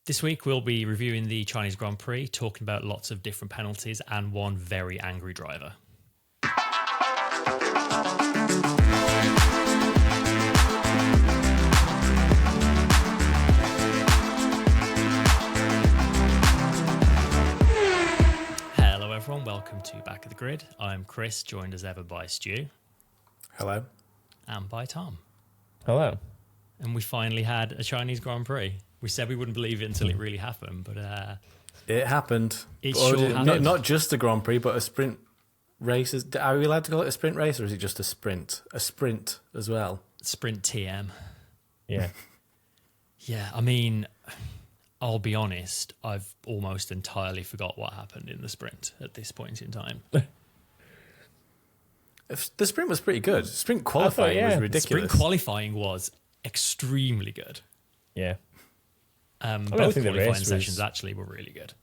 This week we'll be reviewing the Chinese Grand Prix, talking about lots of different penalties and one very angry driver. Hello everyone, welcome to Back of the Grid. I'm Chris, joined as ever by Stu. Hello. And by Tom. Hello. And we finally had a Chinese Grand Prix. We said we wouldn't believe it until it really happened, but it happened. It sure happened. Not just a Grand Prix, but a sprint race. Are we allowed to call it a sprint race, or is it just a sprint? A sprint as well. Sprint TM. Yeah. Yeah, I mean, I'll be honest, I've almost entirely forgot what happened in the sprint at this point in time. The sprint was pretty good. Sprint qualifying was ridiculous. Sprint qualifying was extremely good. Yeah. Both qualifying sessions actually were really good.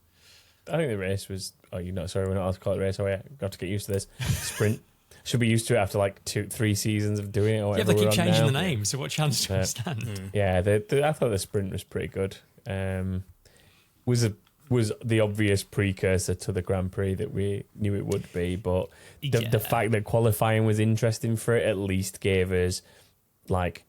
I think the race was... Oh, we're not allowed to call it race. Oh, yeah, we've got to get used to this. Sprint. Should be used to it after like 2-3 seasons of doing it or whatever. Yeah, they keep changing the name, so what chance do we stand? Yeah, I thought the sprint was pretty good. Was the obvious precursor to the Grand Prix that we knew it would be, but the fact that qualifying was interesting for it at least gave us, like,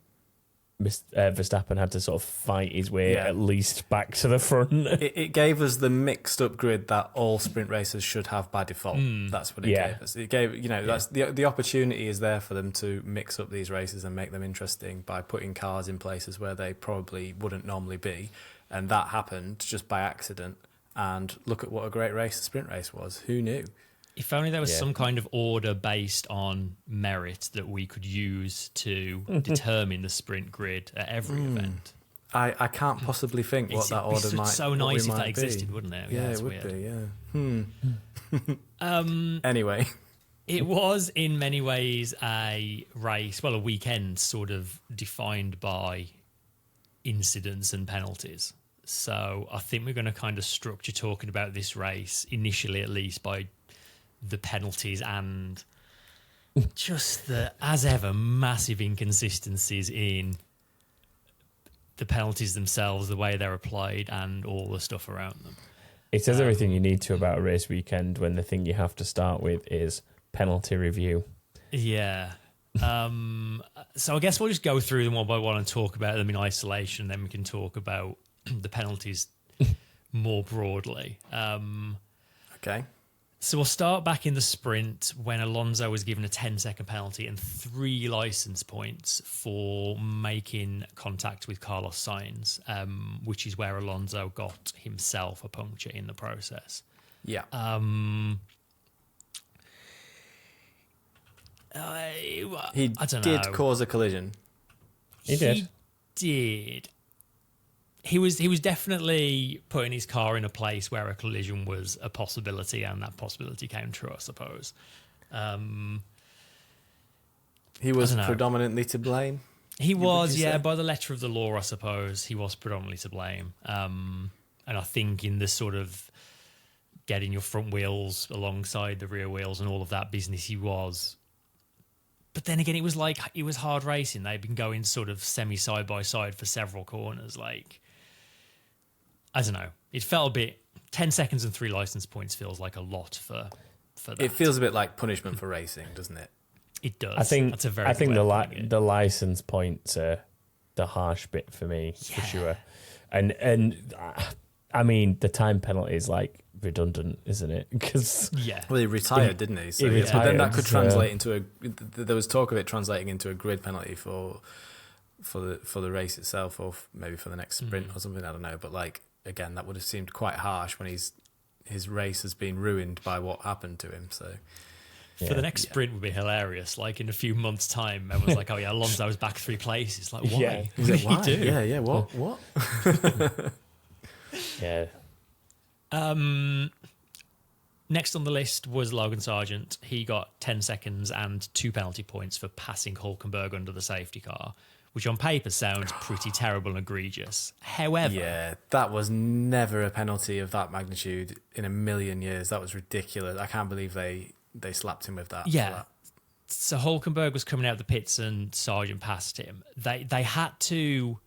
Verstappen had to sort of fight his way at least back to the front. It gave us the mixed up grid that all sprint racers should have by default. That's what it gave us. It gave, that's the opportunity is there for them to mix up these races and make them interesting by putting cars in places where they probably wouldn't normally be. And that happened just by accident. And look at what a great race the sprint race was. Who knew? If only there was some kind of order based on merit that we could use to determine the sprint grid at every event. I can't possibly think what that order might be. So nice if that existed, wouldn't it? Yeah, it would be, yeah. Anyway. It was in many ways a race, well, a weekend sort of defined by incidents and penalties. So I think we're going to kind of structure talking about this race, initially at least, by the penalties and just the, as ever, massive inconsistencies in the penalties themselves, the way they're applied, and all the stuff around them. It says everything you need to about a race weekend when the thing you have to start with is penalty review. Yeah. So I guess we'll just go through them one by one and talk about them in isolation, then we can talk about the penalties more broadly. Okay. So we'll start back in the sprint when Alonso was given a 10-second penalty and 3 license points for making contact with Carlos Sainz, which is where Alonso got himself a puncture in the process. Yeah. I don't did know. cause a collision. He did. He was definitely putting his car in a place where a collision was a possibility, and that possibility came true, I suppose. He was predominantly to blame. He was, by the letter of the law, I suppose. He was predominantly to blame. And I think in the sort of getting your front wheels alongside the rear wheels and all of that business, he was. But then again, it was hard racing. They'd been going sort of semi side by side for several corners. Like, I don't know. It felt a bit. 10 seconds and 3 license points feels like a lot for that. It feels a bit like punishment for racing, doesn't it? It does. I think that's a very. the license points are the harsh bit for me for sure. And I mean the time penalty is like redundant, isn't it? Because well, he retired, didn't he? So retired, but then that could translate into a. There was talk of it translating into a grid penalty for the race itself, or maybe for the next sprint or something. I don't know, but like again, that would have seemed quite harsh when his race has been ruined by what happened to him. So. For the next sprint would be hilarious. Like in a few months' time, everyone's like, "Oh yeah, Alonso's back 3 places." Like, why? Yeah. What did he do? Yeah. What? Yeah. Next on the list was Logan Sargent. He got 10 seconds and 2 penalty points for passing Hülkenberg under the safety car, which on paper sounds pretty terrible and egregious. However... Yeah, that was never a penalty of that magnitude in a million years. That was ridiculous. I can't believe they slapped him with that. Yeah. So Hülkenberg was coming out of the pits and Sargent passed him. They had to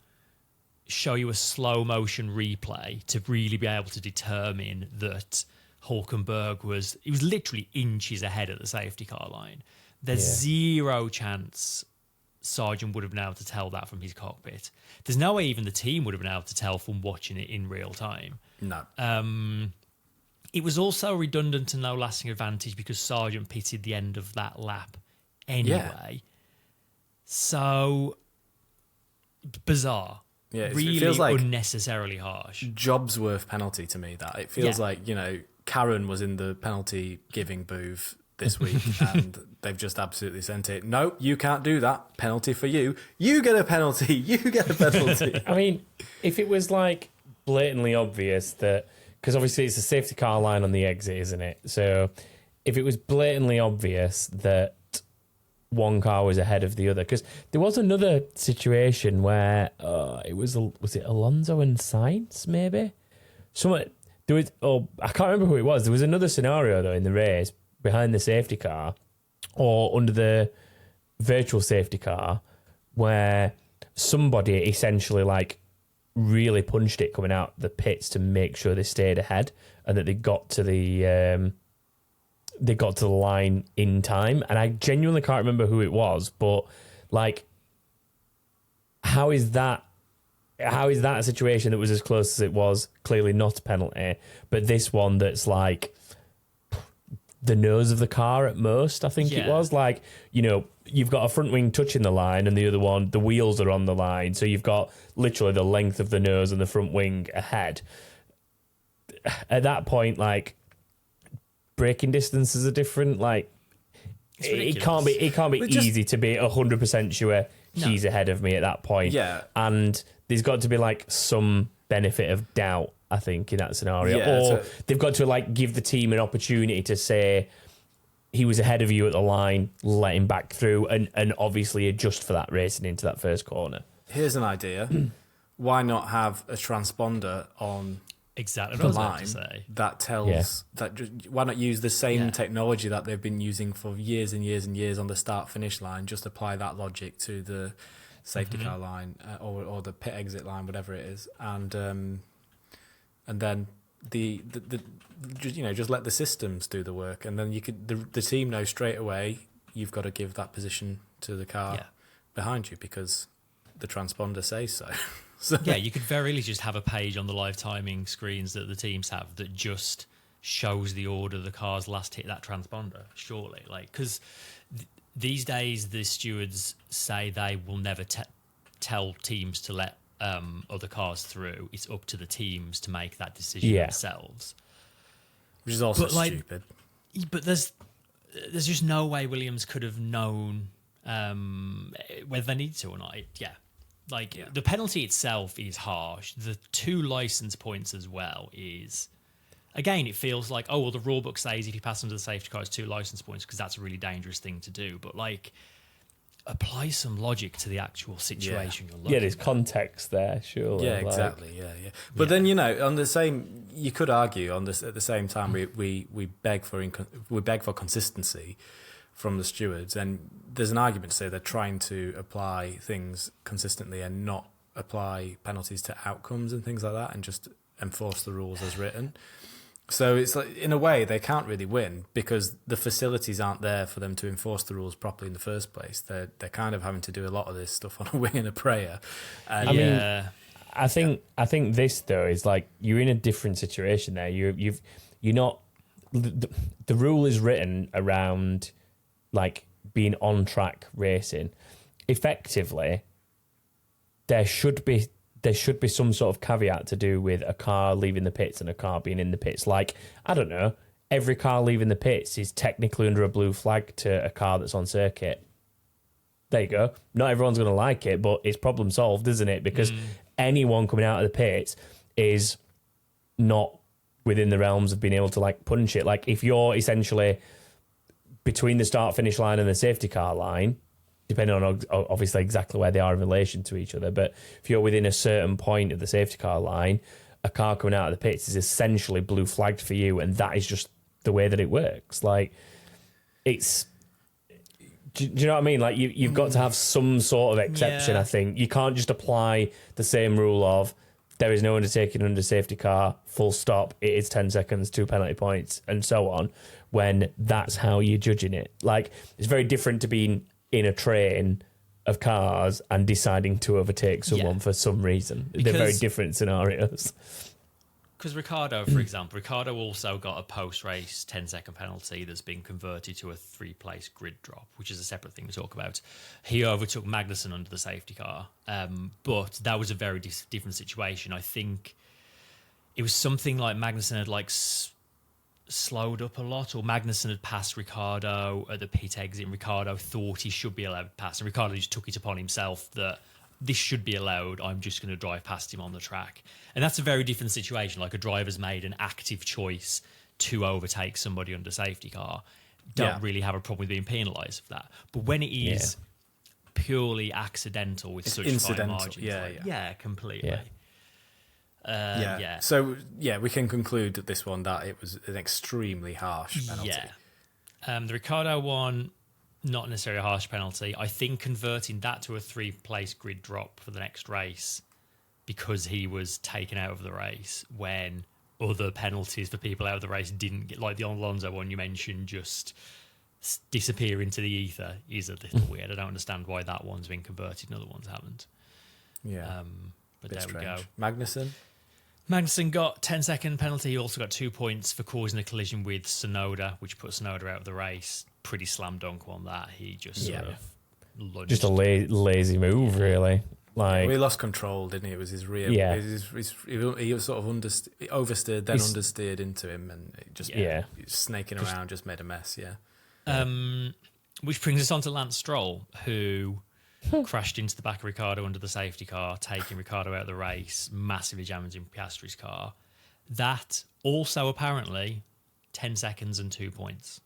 show you a slow motion replay to really be able to determine that Hulkenberg was literally inches ahead of the safety car line. There's zero chance Sargent would have been able to tell that from his cockpit. There's no way even the team would have been able to tell from watching it in real time. No. It was also redundant and no lasting advantage because Sargent pitted the end of that lap anyway. Yeah. So bizarre. Yeah, really it feels like unnecessarily harsh. Jobsworth penalty to me. That it feels like Karen was in the penalty giving booth this week, and they've just absolutely sent it. No, you can't do that. Penalty for you. You get a penalty. You get a penalty. I mean, if it was like blatantly obvious that, because obviously it's a safety car line on the exit, isn't it? So if it was blatantly obvious that one car was ahead of the other, because there was another situation where was it Alonso and Sainz maybe? I can't remember who it was. There was another scenario though in the race behind the safety car or under the virtual safety car where somebody essentially like really punched it coming out the pits to make sure they stayed ahead and that they got to the line in time. And I genuinely can't remember who it was, but like, how is that a situation that was as close as it was? Clearly not a penalty, but this one that's like the nose of the car at most, I think it was. Like, you've got a front wing touching the line and the other one, the wheels are on the line. So you've got literally the length of the nose and the front wing ahead. At that point, like, braking distances are different. Like, it can't be easy to be 100% sure he's ahead of me at that point. Yeah. And there's got to be like some benefit of doubt, I think, in that scenario. Yeah, or they've got to like give the team an opportunity to say he was ahead of you at the line, let him back through, and obviously adjust for that racing into that first corner. Here's an idea. Why not have a transponder on the line that tells why not use the same technology that they've been using for years and years and years on the start finish line? Just apply that logic to the safety car line or the pit exit line, whatever it is, and then the just let the systems do the work, and then the team knows straight away you've got to give that position to the car behind you because the transponder says so. So you could very easily just have a page on the live timing screens that the teams have that just shows the order the cars last hit that transponder, surely. Like, because these days the stewards say they will never tell teams to let other cars through. It's up to the teams to make that decision themselves. Which is also stupid. But there's just no way Williams could have known whether they need to or not. The penalty itself is harsh. The 2 license points as well is, again, it feels like, the rule book says if you pass under the safety car, it's 2 license points because that's a really dangerous thing to do. But like, apply some logic to the actual situation you're looking at. There's context there, sure. Yeah, exactly. Yeah. But then on the same, you could argue on this at the same time we beg for consistency from the stewards, and there's an argument to say they're trying to apply things consistently and not apply penalties to outcomes and things like that, and just enforce the rules as written. So it's like, in a way, they can't really win because the facilities aren't there for them to enforce the rules properly in the first place. They're kind of having to do a lot of this stuff on a wing and a prayer. And I think this though is like you're in a different situation there. You're not. The rule is written around like being on track racing. Effectively, there should be some sort of caveat to do with a car leaving the pits and a car being in the pits. Like, I don't know, every car leaving the pits is technically under a blue flag to a car that's on circuit. There you go. Not everyone's going to like it, but it's problem solved, isn't it? Because anyone coming out of the pits is not within the realms of being able to like punch it. Like, if you're essentially between the start-finish line and the safety car line, depending on obviously exactly where they are in relation to each other, but if you're within a certain point of the safety car line, a car coming out of the pits is essentially blue flagged for you, and that is just the way that it works. Like, it's Do you know what I mean? Like you've got to have some sort of exception. Yeah. I think you can't just apply the same rule of there is no undertaking under safety car. Full stop. It is 10 seconds, 2 penalty points, and so on. When that's how you're judging it, like it's very different to being in a train of cars and deciding to overtake someone for some reason. They're very different scenarios. Because Ricciardo, for example, Ricciardo also got a post-race 10-second penalty that's been converted to a 3-place grid drop, which is a separate thing to talk about. He overtook Magnussen under the safety car, but that was a very different situation. I think it was something like Magnussen had slowed up a lot, or Magnussen had passed Ricciardo at the pit exit, and Ricciardo thought he should be allowed to pass, and Ricciardo just took it upon himself that this should be allowed, I'm just going to drive past him on the track. And that's a very different situation. Like a driver's made an active choice to overtake somebody under safety car. Don't really have a problem with being penalised for that. But when it is purely accidental with such fine margins, completely. So, we can conclude at this one that it was an extremely harsh penalty. The Ricciardo one, not necessarily a harsh penalty. I think converting that to a 3-place grid drop for the next race because he was taken out of the race when other penalties for people out of the race didn't get, like the Alonso one you mentioned, just disappear into the ether is a little weird. I don't understand why that one's been converted and other ones haven't. Yeah. But there we go. Magnussen got 10-second penalty. He also got 2 points for causing a collision with Tsunoda, which put Tsunoda out of the race. Pretty slam dunk on that. He just sort of lunged. Just a lazy move, really. Like he lost control, didn't he? It was his rear. Yeah. He was sort of oversteered, then understeered into him, and it just snaking around, just made a mess. Yeah. Which brings us on to Lance Stroll, who crashed into the back of Ricciardo under the safety car, taking Ricciardo out of the race, massively damaging Piastri's car. That also apparently 10 seconds and 2 points.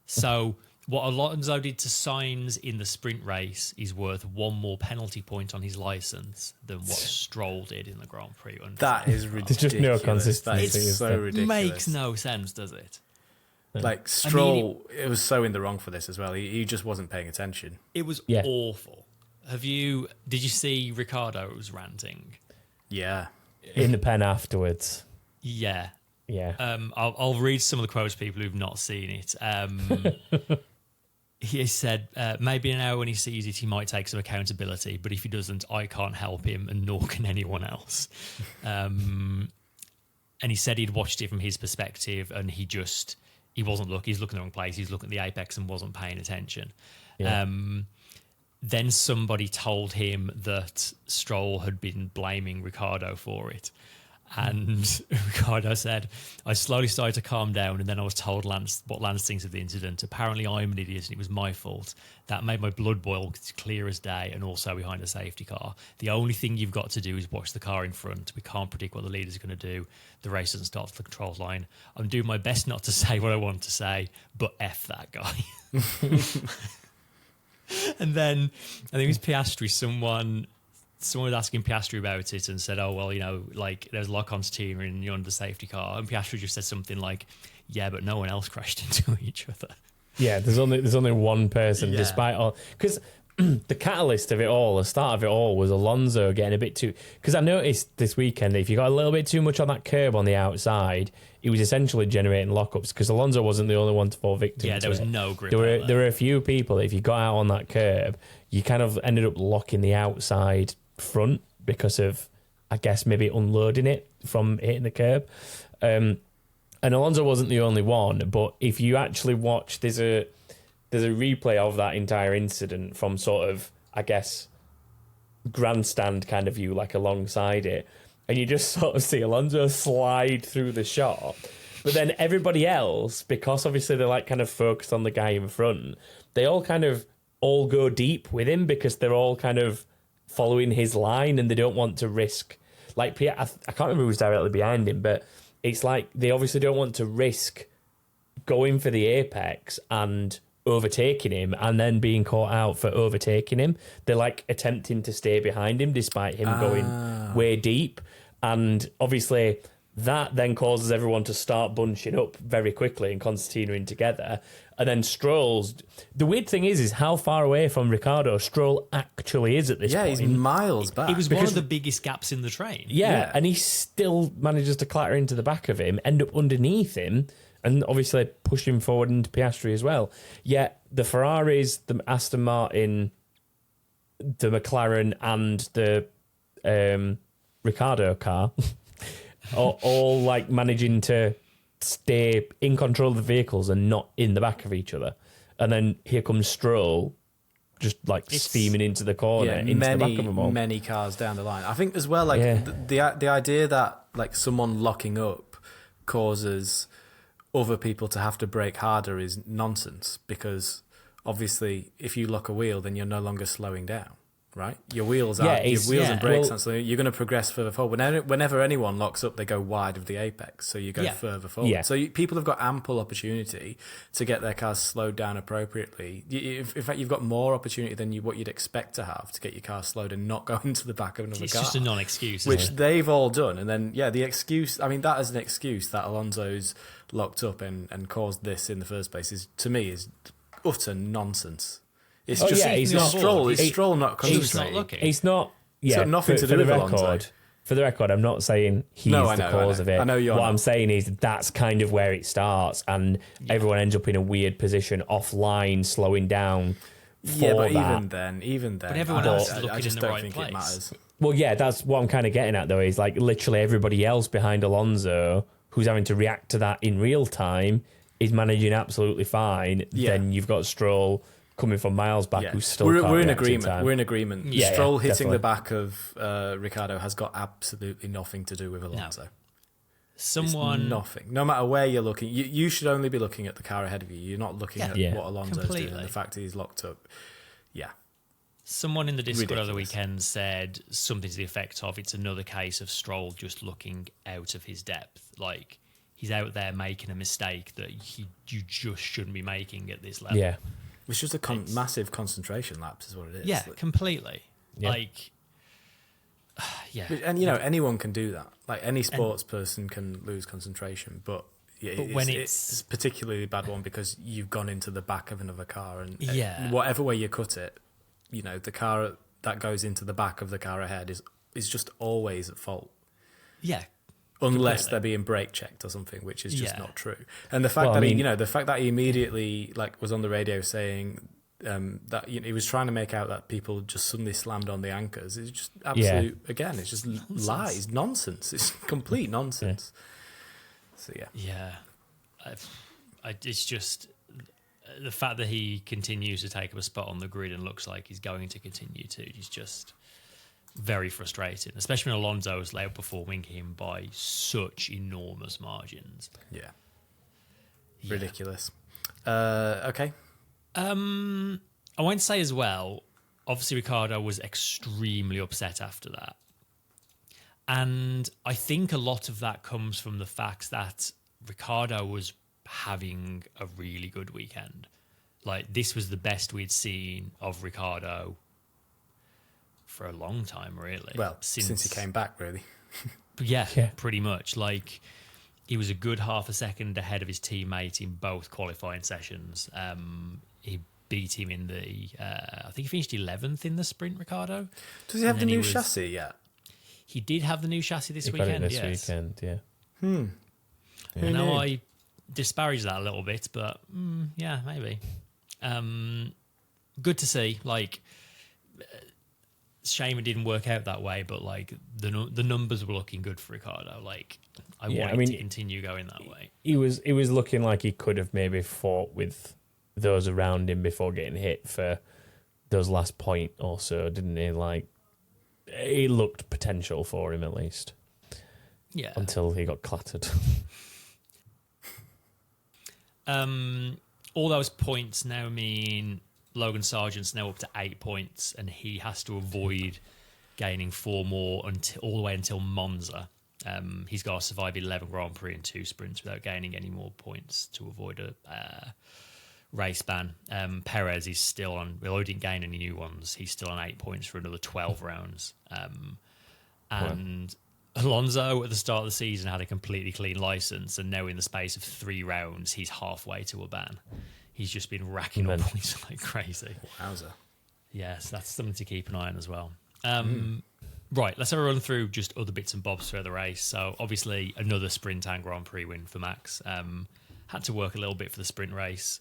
So what Alonso did to Sainz in the sprint race is worth one more penalty point on his licence than what Stroll did in the Grand Prix. That is ridiculous. There's just no consistency. It's so ridiculous. Makes no sense, does it? Like Stroll, it was so in the wrong for this as well. He just wasn't paying attention. It was awful. Did you see Ricciardo's ranting? Yeah. In the pen afterwards. Yeah. Yeah. I'll read some of the quotes, people who've not seen it. He said, maybe now when he sees it, he might take some accountability, but if he doesn't, I can't help him, and nor can anyone else. And he said he'd watched it from his perspective, and he wasn't looking. He's looking in the wrong place. He's looking at the apex and wasn't paying attention. Yeah. Then somebody told him that Stroll had been blaming Ricciardo for it. And Ricciardo said, I slowly started to calm down, and then I was told what Lance thinks of the incident. Apparently I'm an idiot and it was my fault. That made my blood boil clear as day, and also behind a safety car. The only thing you've got to do is watch the car in front. We can't predict what the leader's going to do. The race doesn't start to the controls line. I'm doing my best not to say what I want to say, but F that guy. And then I think it was Piastri, someone was asking Piastri about it and said, oh, well, there's lock-on steering and you're under the safety car. And Piastri just said something like, yeah, but no one else crashed into each other. Yeah, there's only one person, despite all... Because the catalyst of it all, the start of it all, was Alonso getting a bit too... Because I noticed this weekend, if you got a little bit too much on that curb on the outside, it was essentially generating lockups, because Alonso wasn't the only one to fall victim to it. Yeah, there was no grip. There were a few people, if you got out on that curb, you kind of ended up locking the outside front because of, I guess, maybe unloading it from hitting the curb. And Alonso wasn't the only one, but if you actually watch, there's a replay of that entire incident from sort of, I guess, grandstand kind of view, like alongside it, and you just sort of see Alonso slide through the shot, but then everybody else, because obviously they're like kind of focused on the guy in front, they all kind of all go deep with him because they're all kind of following his line and they don't want to risk, like Pierre, I can't remember who's directly behind him, but it's like they obviously don't want to risk going for the apex and overtaking him and then being caught out for overtaking him. They're like attempting to stay behind him despite him going way deep, and obviously That then causes everyone to start bunching up very quickly and concertinaing together. And then Stroll's... The weird thing is how far away from Ricciardo Stroll actually is at this point. Yeah, he's miles back. It was one of the biggest gaps in the train. Yeah, and he still manages to clatter into the back of him, end up underneath him, and obviously push him forward into Piastri as well. Yet the Ferraris, the Aston Martin, the McLaren, and the Ricciardo car are all like managing to stay in control of the vehicles and not in the back of each other. And then here comes Stroll, just like steaming into the corner, into the back of them all. Many cars down the line. I think as well, like the idea that like someone locking up causes other people to have to brake harder is nonsense, because obviously if you lock a wheel, then you're no longer slowing down. Right, your wheels and brakes aren't, so you're going to progress further forward. Whenever anyone locks up, they go wide of the apex, so you go further forward. Yeah. So people have got ample opportunity to get their cars slowed down appropriately. In fact, you've got more opportunity than what you'd expect to have to get your car slowed and not go into the back of another car. It's just a non-excuse, which they've all done. And then the excuse. I mean, that is an excuse that Alonso's locked up and caused this in the first place. To me is utter nonsense. It's he's not Stroll. It's Stroll not concentrating. He's not looking. He's not. Yeah, it's got nothing to do with Alonso. For the record, I'm not saying he's the cause of it. I know you're what not. I'm saying is that's kind of where it starts, and everyone ends up in a weird position, offline, slowing down. But even then, but everyone else is looking I just in the don't right think place. it matters. Well, yeah, that's what I'm kind of getting at, though. Is like literally everybody else behind Alonso who's having to react to that in real time is managing absolutely fine. Yeah. Then you've got Stroll coming from miles back, who's still we're in agreement. We're in agreement. Yeah, Stroll hitting definitely. the back of Ricciardo has got absolutely nothing to do with Alonso. No. Nothing. No matter where you're looking, you should only be looking at the car ahead of you. You're not looking at what Alonso's doing and the fact that he's locked up. Yeah. Someone in the Discord over the weekend said something to the effect of, it's another case of Stroll just looking out of his depth. Like, he's out there making a mistake that you just shouldn't be making at this level. Yeah. It's just a massive concentration lapse is what it is. Yeah, completely. Yeah. Like, And, anyone can do that. Like, any sports person can lose concentration, but it's a particularly bad one because you've gone into the back of another car and whatever way you cut it, the car that goes into the back of the car ahead is just always at fault. Yeah. Unless they're being brake checked or something, which is just not true. And the fact the fact that he immediately was on the radio saying that he was trying to make out that people just suddenly slammed on the anchors is just absolute. Again, it's just lies, nonsense. It's complete nonsense. Yeah. It's just the fact that he continues to take up a spot on the grid and looks like he's going to continue to. He's just very frustrating, especially when Alonso is outperforming him by such enormous margins. Yeah. Ridiculous. Okay. I won't say as well, obviously Ricciardo was extremely upset after that. And I think a lot of that comes from the fact that Ricciardo was having a really good weekend. Like, this was the best we'd seen of Ricciardo for a long time, really. Well, since he came back, really. yeah, pretty much. Like, he was a good half a second ahead of his teammate in both qualifying sessions. He beat him in the... I think he finished 11th in the sprint, Ricciardo. Does he have the new chassis yet? He did have the new chassis this weekend, got it this weekend, yeah. I know I disparage that a little bit, but yeah, maybe. Good to see. Like, shame it didn't work out that way, but like the numbers were looking good for Ricciardo. Like, I want to continue going that way. He was looking like he could have maybe fought with those around him before getting hit for those last point or so, didn't he? Like, he looked potential for him at least. Yeah. Until he got clattered. All those points now mean Logan Sargent's now up to 8 points, and he has to avoid gaining 4 more all the way until Monza. He's got to survive 11 Grand Prix and 2 sprints without gaining any more points to avoid a race ban. Perez is still on, although he didn't gain any new ones, he's still on 8 points for another 12 rounds. And Alonso at the start of the season had a completely clean license, and now in the space of 3 rounds, he's halfway to a ban. He's just been racking up points like crazy. Wowza. Yes, that's something to keep an eye on as well. Right, let's have a run through just other bits and bobs throughout the race. So obviously another sprint and Grand Prix win for Max. Had to work a little bit for the sprint race,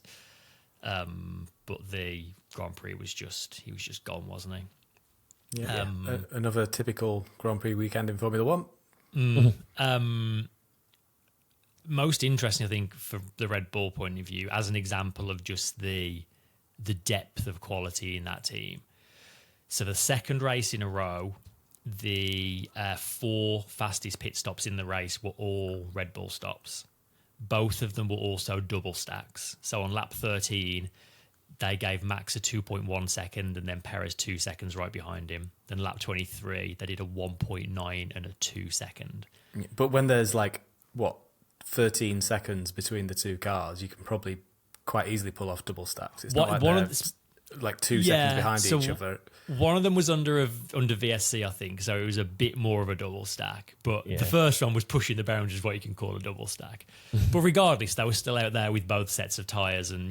but the Grand Prix he was just gone, wasn't he? Yeah, another typical Grand Prix weekend in Formula 1. Most interesting, I think, for the Red Bull point of view, as an example of just the depth of quality in that team. So the second race in a row, the 4 fastest pit stops in the race were all Red Bull stops. Both of them were also double stacks. So on lap 13, they gave Max a 2.1 second and then Perez 2 seconds right behind him. Then lap 23, they did a 1.9 and a 2 second. But when there's 13 seconds between the two cars, you can probably quite easily pull off double stacks. It's not like 2 seconds behind each other. One of them was under VSC, I think, so it was a bit more of a double stack. But the first one was pushing the boundaries of what you can call a double stack. But regardless, they were still out there with both sets of tyres and,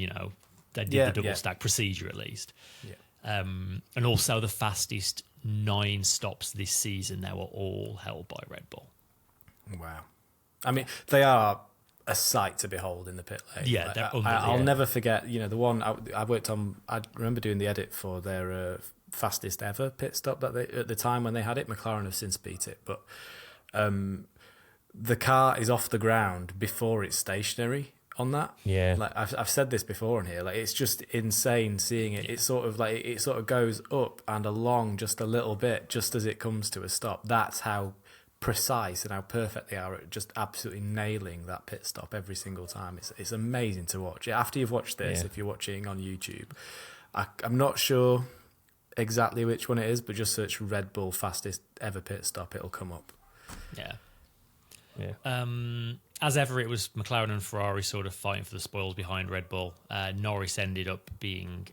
they did the double stack procedure at least. Yeah. And also the fastest 9 stops this season, they were all held by Red Bull. Wow. I mean, they are a sight to behold in the pit lane. Yeah, I'll never forget, the one I worked on, I remember doing the edit for their fastest ever pit stop that they, at the time when they had it. McLaren have since beat it, but the car is off the ground before it's stationary on that. Yeah. I've said this before in here, it's just insane seeing it. It's sort of goes up and along just a little bit just as it comes to a stop. That's how precise and how perfect they are at just absolutely nailing that pit stop every single time. It's amazing to watch. After you've watched this, if you're watching on YouTube, I'm not sure exactly which one it is, but just search Red Bull fastest ever pit stop, it'll come up. As ever, it was McLaren and Ferrari sort of fighting for the spoils behind Red Bull. Norris ended up being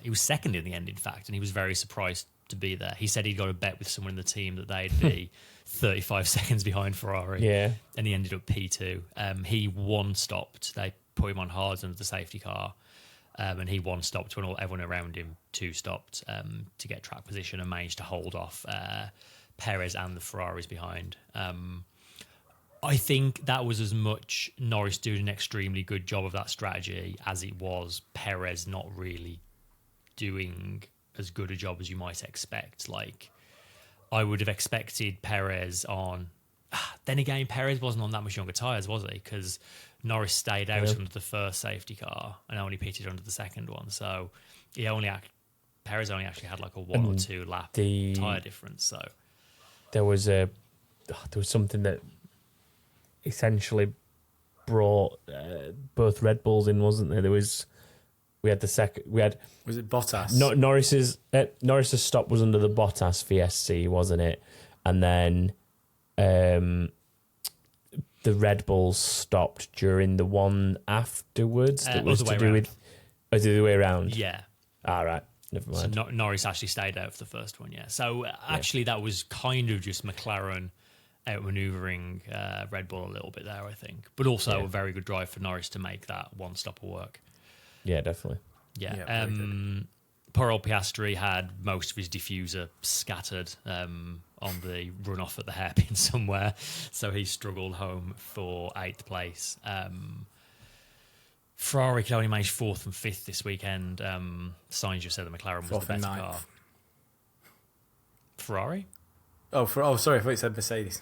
he was second in the end, in fact, and he was very surprised to be there. He said he'd got a bet with someone in the team that they'd be 35 seconds behind Ferrari. Yeah. And he ended up P2. He one stopped. They put him on hards under the safety car. And he one stopped when everyone around him 2 stopped to get track position and managed to hold off Perez and the Ferraris behind. I think that was as much Norris doing an extremely good job of that strategy as it was Perez not really doing as good a job as you might expect. I would have expected Perez on... Then again, Perez wasn't on that much younger tyres, was he? Because Norris stayed out under the first safety car and only pitted under the second one. So Perez only actually had a 1 or 2 lap tyre difference. So there was something that essentially brought both Red Bulls in, wasn't there? Was it Bottas? Norris's stop was under the Bottas VSC, wasn't it? And then the Red Bulls stopped during the one afterwards. That was to do with the other way around. Yeah. All right. Never mind. So Norris actually stayed out for the first one. Yeah. So actually, that was kind of just McLaren outmaneuvering Red Bull a little bit there, I think. But also a very good drive for Norris to make that one stop work. Yeah, definitely. Yeah. Poor old Piastri had most of his diffuser scattered on the runoff at the hairpin somewhere, so he struggled home for 8th place. Ferrari could only manage 4th and 5th this weekend. Sainz just said the McLaren was the better car. Ferrari? Sorry, I thought you said Mercedes.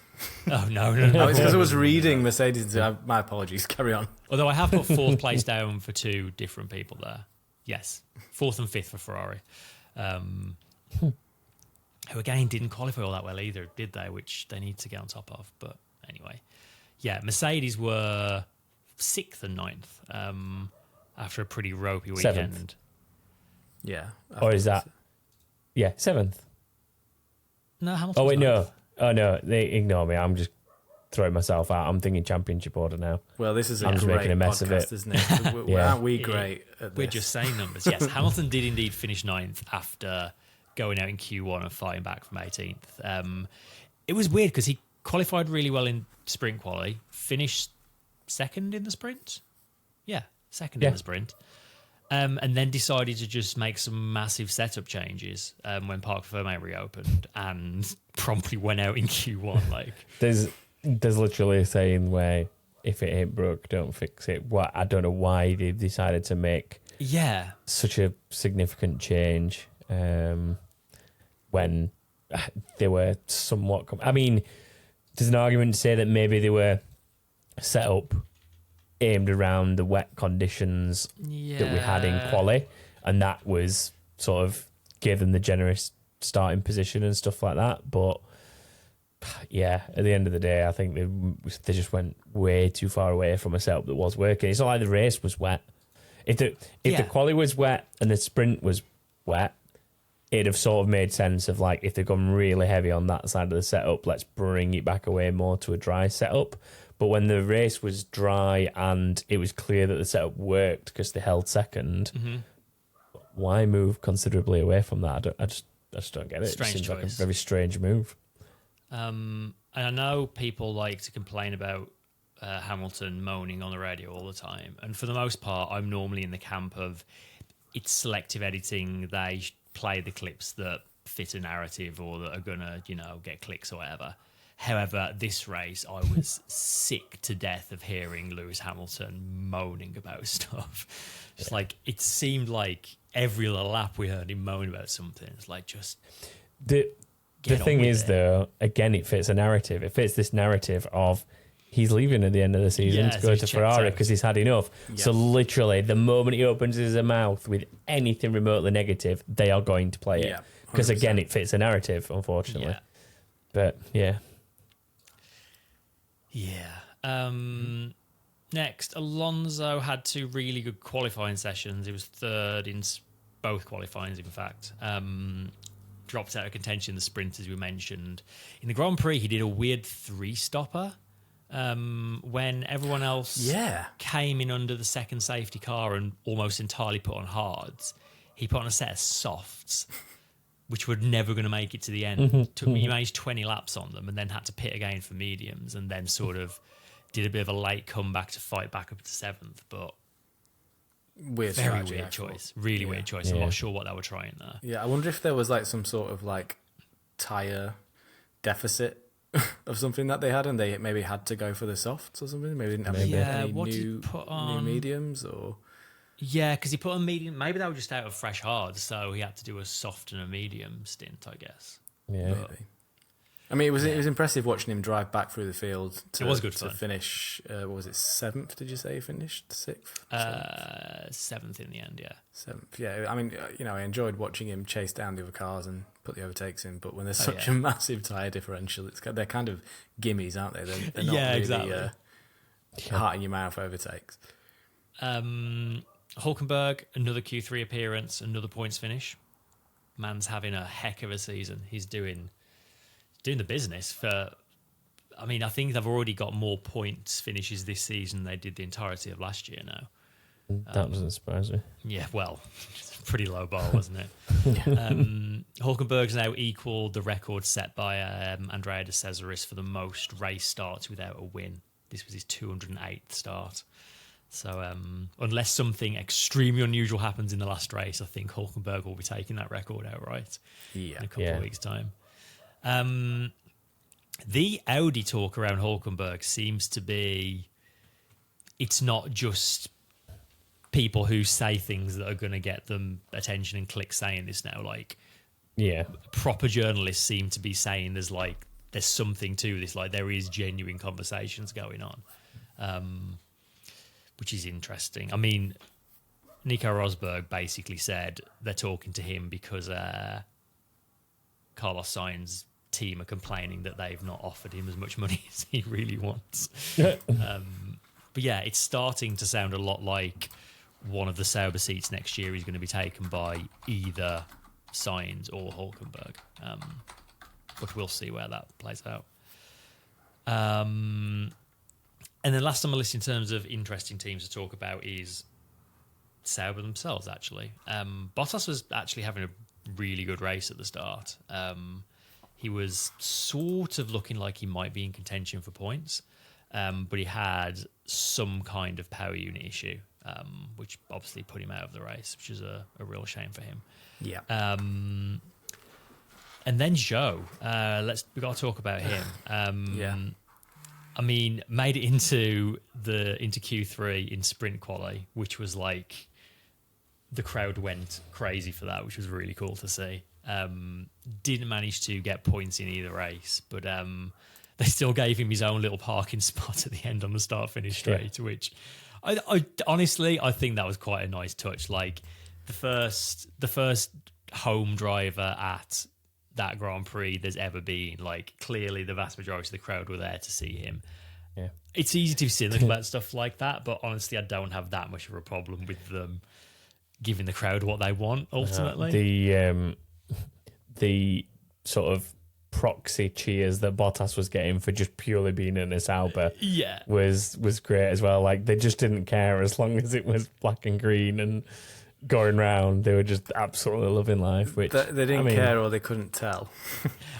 Oh, no. It's because I was reading Mercedes. My apologies. Carry on. Although I have put 4th place down for 2 different people there. Yes, 4th and 5th for Ferrari. Who, again, didn't qualify all that well either, did they? Which they need to get on top of. But anyway. Yeah, Mercedes were 6th and 9th after a pretty ropey weekend. 7th. Yeah. Or is that... Yeah, 7th. No, Hamilton. Oh, wait, no. Oh, no. They ignore me. I'm just throwing myself out. I'm thinking championship order now. Well, this is I'm just making a mess podcast, of it, isn't it? Aren't we great at this? We're just saying numbers. Yes, Hamilton did indeed finish 9th after going out in Q1 and fighting back from 18th. It was weird because he qualified really well in sprint quali, finished second in the sprint. Yeah, second in the sprint. And then decided to just make some massive setup changes when Parc Fermé reopened and promptly went out in Q1. Like, there's literally a saying where if it ain't broke, don't fix it. I don't know why they decided to make such a significant change when they were somewhat... I mean, there's an argument to say that maybe they were set up aimed around the wet conditions that we had in quali, and that was sort of gave them the generous starting position and stuff like that. But yeah, at the end of the day, I think they just went way too far away from a setup that was working. It's not like the race was wet. If the quali was wet and the sprint was wet, it'd have sort of made sense of like, if they've gone really heavy on that side of the setup, let's bring it back away more to a dry setup. But when the race was dry and it was clear that the setup worked because they held second, why move considerably away from that? I just don't get it. Strange it seems choice. like a very strange move. And I know people like to complain about Hamilton moaning on the radio all the time. And for the most part, I'm normally in the camp of it's selective editing. They play the clips that fit a narrative or that are going to, get clicks or whatever. However, this race, I was sick to death of hearing Lewis Hamilton moaning about stuff. Just like, it seemed like every little lap we heard him moan about something. It's like, just... The thing is, though, again, it fits a narrative. It fits this narrative of he's leaving at the end of the season to go to Ferrari because he's had enough. Yeah. So literally, the moment he opens his mouth with anything remotely negative, they are going to play it. Because, again, it fits a narrative, unfortunately. Yeah. But, yeah. Yeah. Next, Alonso had 2 really good qualifying sessions. He was third in both qualifyings, in fact. Dropped out of contention in the sprint, as we mentioned. In the Grand Prix, he did a weird 3-stopper when everyone else came in under the second safety car and almost entirely put on hards. He put on a set of softs, which were never going to make it to the end. He managed 20 laps on them and then had to pit again for mediums and then sort of did a bit of a late comeback to fight back up to 7th. But very weird choice. Really weird choice. I'm not sure what they were trying there. Yeah, I wonder if there was like some sort of like tyre deficit of something that they had and they maybe had to go for the softs or something. Maybe didn't have any new mediums or... Yeah, because he put on medium. Maybe they were just out of fresh hards, so he had to do a soft and a medium stint, I guess. Yeah, maybe. I mean, it was impressive watching him drive back through the field. It was good fun. To finish. What was it? 7th? Did you say he finished 6th? 7th in the end. Yeah. 7th. Yeah. I mean, I enjoyed watching him chase down the other cars and put the overtakes in. But when there's such a massive tyre differential, they're kind of gimmies, aren't they? They're not really exactly. Heart in your mouth overtakes. Hulkenberg, another Q3 appearance, another points finish. Man's having a heck of a season. He's doing the business for... I mean, I think they've already got more points finishes this season than they did the entirety of last year now. That doesn't surprise me. Yeah, well, it's a pretty low bar, wasn't it? Hulkenberg's now equalled the record set by Andrea de Cesaris for the most race starts without a win. This was his 208th start. So unless something extremely unusual happens in the last race, I think Hulkenberg will be taking that record outright in a couple of weeks' time. The Audi talk around Hulkenberg seems to be, it's not just people who say things that are going to get them attention and clicks saying this now. Like, proper journalists seem to be saying there's something to this. Like, there is genuine conversations going on. Which is interesting. I mean, Nico Rosberg basically said they're talking to him because Carlos Sainz's team are complaining that they've not offered him as much money as he really wants. But yeah, it's starting to sound a lot like one of the Sauber seats next year is going to be taken by either Sainz or Hulkenberg. But we'll see where that plays out. And then last on my list in terms of interesting teams to talk about is Sauber themselves, actually. Bottas was actually having a really good race at the start. he was sort of looking like he might be in contention for points, but he had some kind of power unit issue, which obviously put him out of the race, which is a real shame for him. Yeah. And then Zhou, we got to talk about him. Yeah. I mean, made it into Q3 in sprint quali, which was like the crowd went crazy for that, which was really cool to see. Didn't manage to get points in either race, but they still gave him his own little parking spot at the end on the start-finish straight, which I honestly I think that was quite a nice touch. Like the first home driver at that Grand Prix there's ever been. Like clearly the vast majority of the crowd were there to see him. Yeah, it's easy to be cynical about stuff like that, but honestly I don't have that much of a problem with them giving the crowd what they want ultimately. The sort of proxy cheers that Bottas was getting for just purely being in this Alba was great as well. Like they just didn't care as long as it was black and green and going round. They were just absolutely loving life. Which they didn't care, or they couldn't tell.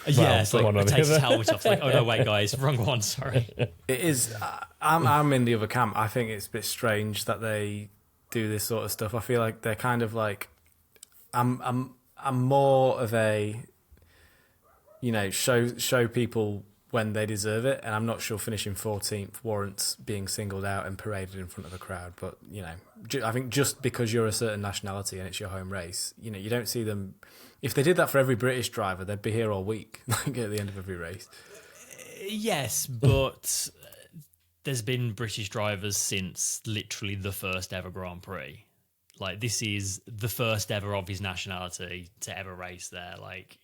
Yeah, it's like it takes his helmet off. Like, oh no, wait, guys, wrong one. Sorry. It is. I'm in the other camp. I think it's a bit strange that they do this sort of stuff. I feel like they're kind of like, I'm more of a, show people when they deserve it, and I'm not sure finishing 14th warrants being singled out and paraded in front of a crowd. But I think just because you're a certain nationality and it's your home race, you don't see them. If they did that for every British driver, they'd be here all week, like at the end of every race. Yes, but there's been British drivers since literally the first ever Grand Prix. Like this is the first ever of his nationality to ever race there. Like,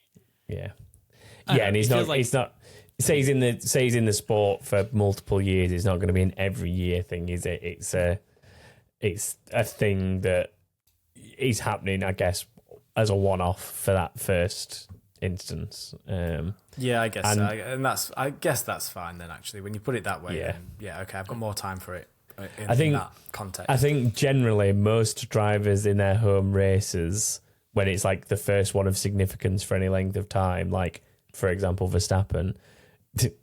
and he's not. Say he's in the sport for multiple years. It's not going to be an every year thing, is it? It's a thing that is happening, I guess, as a one-off for that first instance. I guess, and I guess that's fine then. Actually, when you put it that way, okay, I've got more time for it. In that context, I think generally most drivers in their home races, when it's like the first one of significance for any length of time, like for example Verstappen,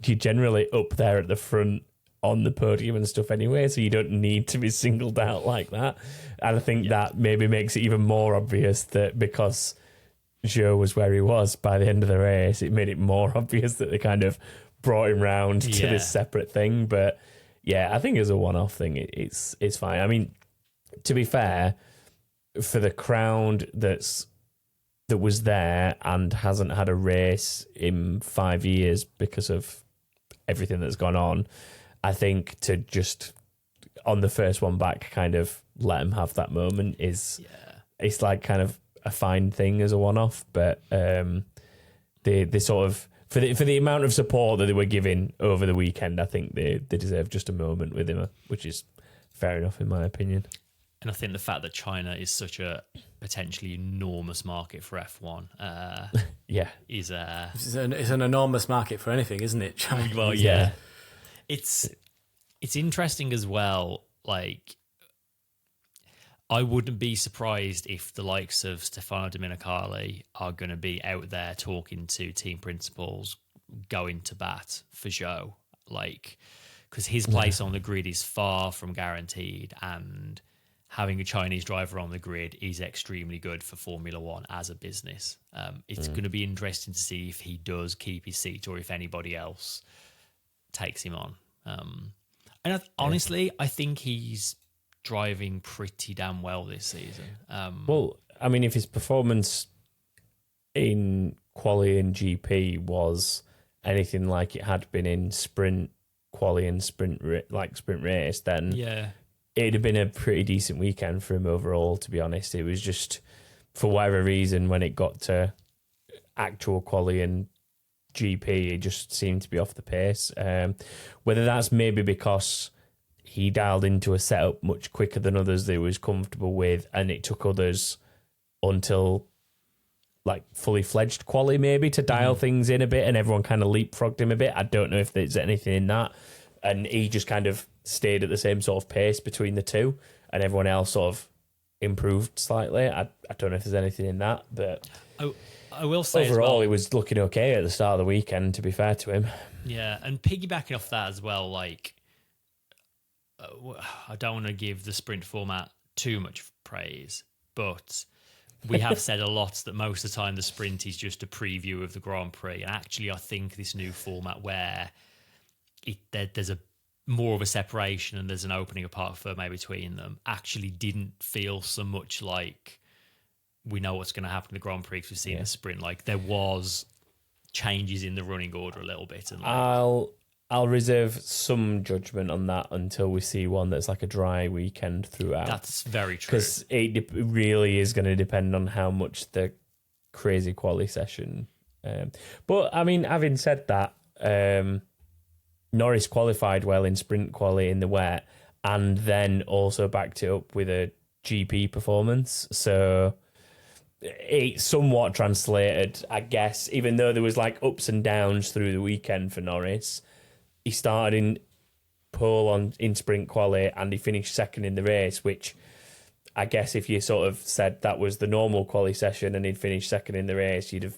you're generally up there at the front on the podium and stuff anyway, so you don't need to be singled out like that. And I think that maybe makes it even more obvious that because Zhou was where he was by the end of the race, it made it more obvious that they kind of brought him round to this separate thing. But yeah, I think as a one-off thing, it's fine. I mean, to be fair, for the crowd that was there and hasn't had a race in 5 years because of everything that's gone on, I think to just on the first one back kind of let him have that moment is it's like kind of a fine thing as a one-off. But they sort of for the amount of support that they were giving over the weekend, I think they deserve just a moment with him, which is fair enough in my opinion. And I think the fact that China is such a potentially enormous market for F1, is it's an enormous market for anything, isn't it? China? Well, it's interesting as well. Like, I wouldn't be surprised if the likes of Stefano Domenicali are going to be out there talking to team principals, going to bat for Zhou, like, because his place on the grid is far from guaranteed, and having a Chinese driver on the grid is extremely good for Formula One as a business. It's going to be interesting to see if he does keep his seat or if anybody else takes him on. And honestly, I think he's driving pretty damn well this season. Well, I mean, if his performance in quali and GP was anything like it had been in sprint quali and sprint race, then it'd have been a pretty decent weekend for him overall, to be honest. It was just, for whatever reason, when it got to actual quali and GP, it just seemed to be off the pace. Whether that's maybe because he dialed into a setup much quicker than others that he was comfortable with, and it took others until like fully fledged quali maybe to dial things in a bit, and everyone kind of leapfrogged him a bit. I don't know if there's anything in that. And he just kind of stayed at the same sort of pace between the two, and everyone else sort of improved slightly. I don't know if there's anything in that, but I will say overall, he was looking okay at the start of the weekend, to be fair to him. Yeah, and piggybacking off that as well, like, I don't want to give the sprint format too much praise, but we have said a lot that most of the time the sprint is just a preview of the Grand Prix. And actually, I think this new format where there's a more of a separation and there's an opening apart maybe between them actually didn't feel so much like we know what's going to happen in the Grand Prix because we've seen the sprint. Like, there was changes in the running order a little bit. And like, I'll reserve some judgment on that until we see one that's like a dry weekend throughout. That's very true. Because it really is going to depend on how much the crazy quali session. But, I mean, having said that, Norris qualified well in sprint quali in the wet and then also backed it up with a GP performance. So it somewhat translated, I guess, even though there was like ups and downs through the weekend for Norris. He started in pole in sprint quali and he finished second in the race, which I guess if you sort of said that was the normal quali session and he'd finished second in the race, you'd have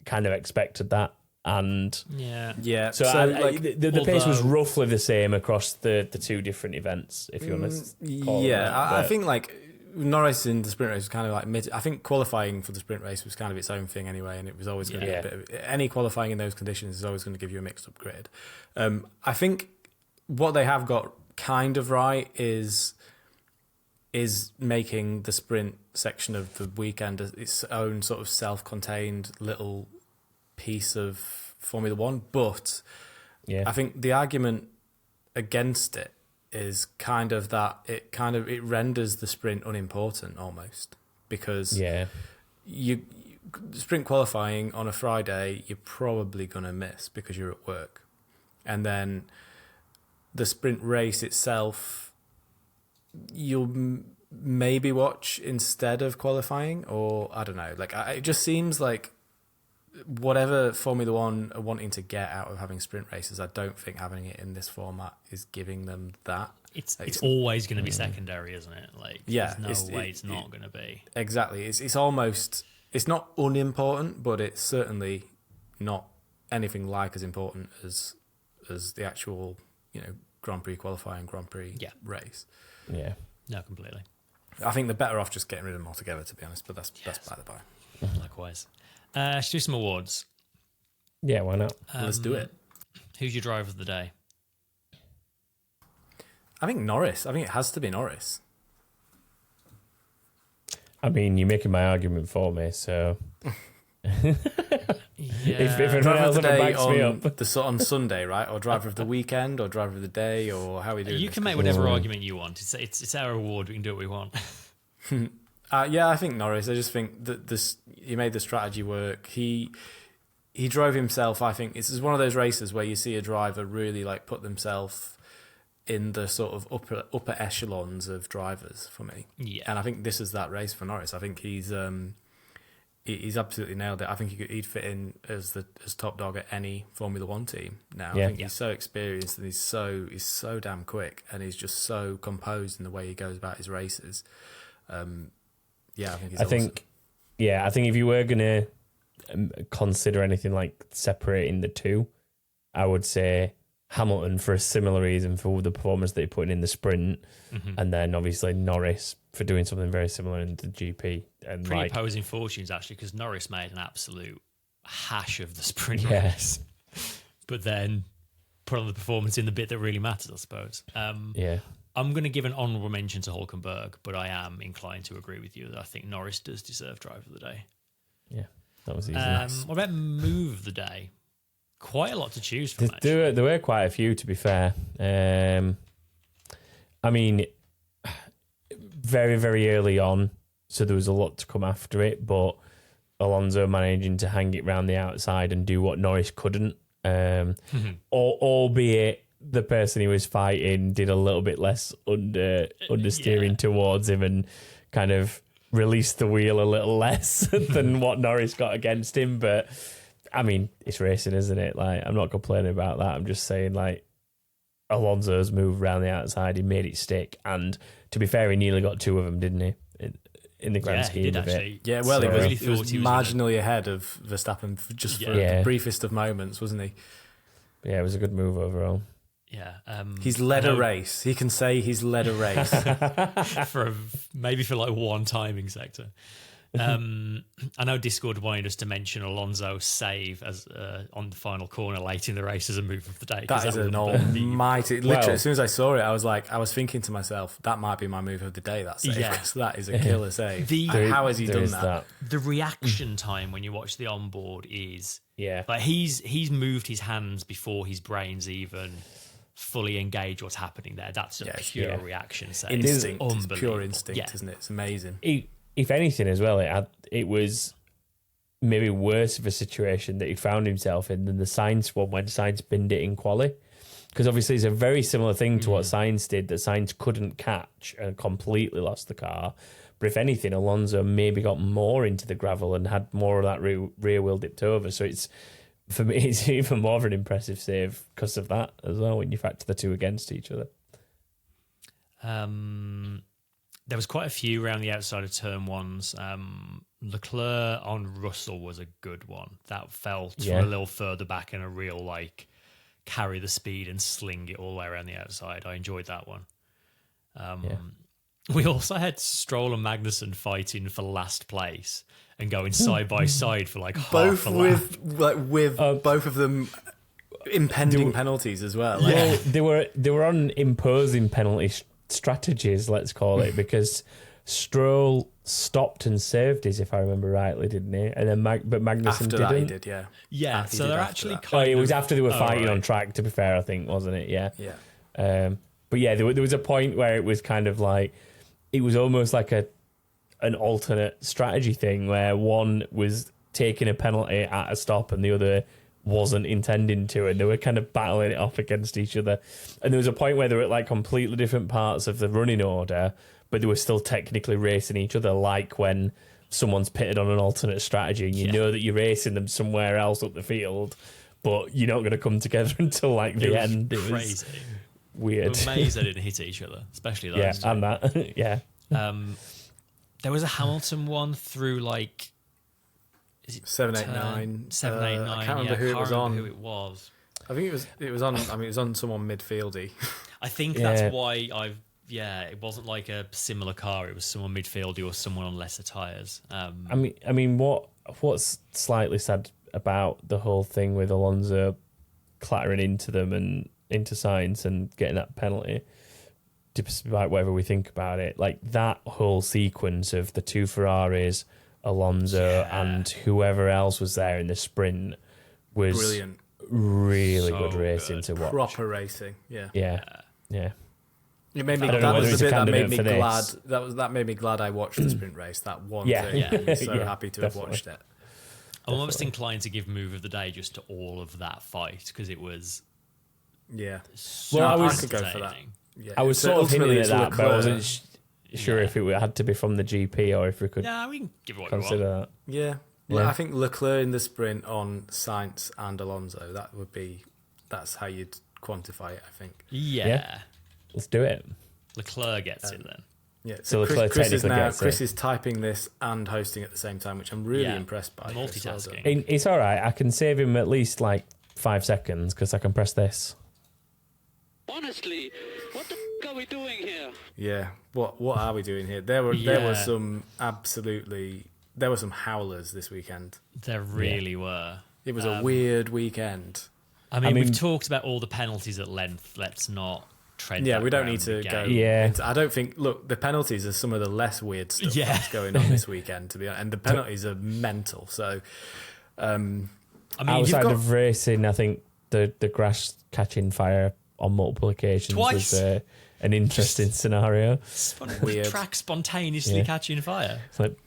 kind of expected that. And yeah. So the pace was roughly the same across the two different events, if you want to call it that. I think like Norris in the sprint race was kind of like I think qualifying for the sprint race was kind of its own thing anyway, and it was always going to be a bit of, any qualifying in those conditions is always going to give you a mixed up grid. I think what they have got kind of right is making the sprint section of the weekend its own sort of self-contained little piece of Formula One, but I think the argument against it is kind of that it renders the sprint unimportant almost, because you sprint qualifying on a Friday you're probably going to miss because you're at work, and then the sprint race itself you'll maybe watch instead of qualifying, or I don't know, like it just seems like whatever Formula One are wanting to get out of having sprint races, I don't think having it in this format is giving them that. It's always going to be secondary, isn't it? Like, there's no way it's not going to be. Exactly. It's almost, it's not unimportant, but it's certainly not anything like as important as the actual, Grand Prix qualifying, Grand Prix race. Yeah. No, completely. I think they're better off just getting rid of them altogether, to be honest, but that's by the by. Likewise. Let's do some awards. Yeah, why not? Let's do it. Who's your driver of the day? I think Norris. I think it has to be Norris. I mean, you're making my argument for me, so... If driver else of the day backs me up. on Sunday, right? Or driver of the weekend, or driver of the day, or how we do it? You can make whatever argument you want. It's our award. We can do what we want. I think Norris. I just think that he made the strategy work. He drove himself. I think it's one of those races where you see a driver really like put themselves in the sort of upper echelons of drivers for me. Yeah, and I think this is that race for Norris. I think he's absolutely nailed it. I think he'd fit in as top dog at any Formula One team now. I think he's so experienced and he's so damn quick, and he's just so composed in the way he goes about his races. I think he's awesome. I think if you were going to consider anything like separating the two, I would say Hamilton for a similar reason for the performance that he put in the sprint, and then obviously Norris for doing something very similar in the GP. And pretty opposing fortunes, actually, because Norris made an absolute hash of the sprint race, but then put on the performance in the bit that really matters, I suppose. I'm going to give an honourable mention to Hülkenberg, but I am inclined to agree with you that I think Norris does deserve driver of the day. Yeah, that was easy. What about move of the day? Quite a lot to choose from. There were quite a few, to be fair. I mean, very, very early on, so there was a lot to come after it, but Alonso managing to hang it round the outside and do what Norris couldn't, albeit the person he was fighting did a little bit less understeering towards him and kind of released the wheel a little less than what Norris got against him. But I mean, it's racing, isn't it? Like, I'm not complaining about that. I'm just saying, like, Alonso's moved around the outside. He made it stick, and to be fair, he nearly got two of them, didn't he? in the grand scheme of it. Yeah, well, So- he was marginally ahead of Verstappen for the briefest of moments, wasn't he? Yeah, it was a good move overall. Yeah, he's led a race. He can say he's led a race maybe for like one timing sector. I know Discord wanted us to mention Alonso's save as on the final corner late in the race as a move of the day. That is an almighty. Literally, as soon as I saw it, I was thinking to myself, that might be my move of the day. That save, because that is a killer save. How has he done that? The reaction time when you watch the onboard is like he's moved his hands before his brains even fully engage what's happening there. That's a pure reaction save. Instinct, it's pure instinct, isn't it? It's amazing. If anything, as well, it was maybe worse of a situation that he found himself in than the Sainz one when Sainz binned it in quali. Because obviously it's a very similar thing to what Sainz did that Sainz couldn't catch and completely lost the car. But if anything, Alonso maybe got more into the gravel and had more of that rear wheel dipped over. So for me, it's even more of an impressive save because of that as well when you factor the two against each other. There was quite a few around the outside of turn ones. Leclerc on Russell was a good one. That felt a little further back and a real carry the speed and sling it all the way around the outside. I enjoyed that one. We also had Stroll and Magnussen fighting for last place and going side by side for half a lap. with both of them impending penalties as well. Yeah, they were on imposing penalty strategies, let's call it, because Stroll stopped and saved his, if I remember rightly, didn't he? And then but Magnussen after didn't. That he did, yeah. Yeah, so they're actually it was after they were fighting on track, to be fair, I think, wasn't it? Yeah. But yeah, there was a point where it was kind of like, it was almost like an alternate strategy thing where one was taking a penalty at a stop and the other wasn't intending to, and they were kind of battling it off against each other. And there was a point where they were at completely different parts of the running order, but they were still technically racing each other, like when someone's pitted on an alternate strategy and you know that you're racing them somewhere else up the field, but you're not going to come together until the end. It was crazy. Weird. I'm amazed they didn't hit each other, especially those. Yeah, and that. Yeah. There was a Hamilton one through 789. 789. I can't remember who it was on. Who it was. I think it was on. I mean, it was on someone midfieldy. I think that's why it wasn't like a similar car. It was someone midfieldy or someone on lesser tyres. I mean, what's slightly sad about the whole thing with Alonso clattering into them and into Sainz and getting that penalty, despite whatever we think about it, that whole sequence of the two Ferraris, Alonso and whoever else was there in the sprint was brilliant. Really good racing to watch. Proper racing, yeah. It made me. That was the bit that made me glad. That made me glad I watched the sprint race. That one thing. I'm so happy to have watched it. I'm almost inclined to give move of the day just to all of that fight because it was. Yeah. I could go for that. Yeah. I was sort of hinting at that, but I wasn't sure if it had to be from the GP or if we could. Yeah, we can give it what consider we want. That. Yeah. Well, I think Leclerc in the sprint on Sainz and Alonso. That's how you'd quantify it. I think. Yeah. Let's do it. Leclerc gets it then. Yeah. So Chris is typing this and hosting at the same time, which I'm really impressed by. Multitasking. It's all right. I can save him at least 5 seconds because I can press this. Honestly, what the f*** are we doing here? Yeah, what are we doing here? There were some howlers this weekend. There really were. It was a weird weekend. I mean, we've talked about all the penalties at length. Let's not tread. Yeah, we don't need to go. Yeah, I don't think. Look, the penalties are some of the less weird stuff that's going on this weekend. To be honest, and the penalties are mental. So, outside of racing, I think the grass catching fire on multiple occasions was an interesting scenario. Weird. Track spontaneously catching fire. It's like,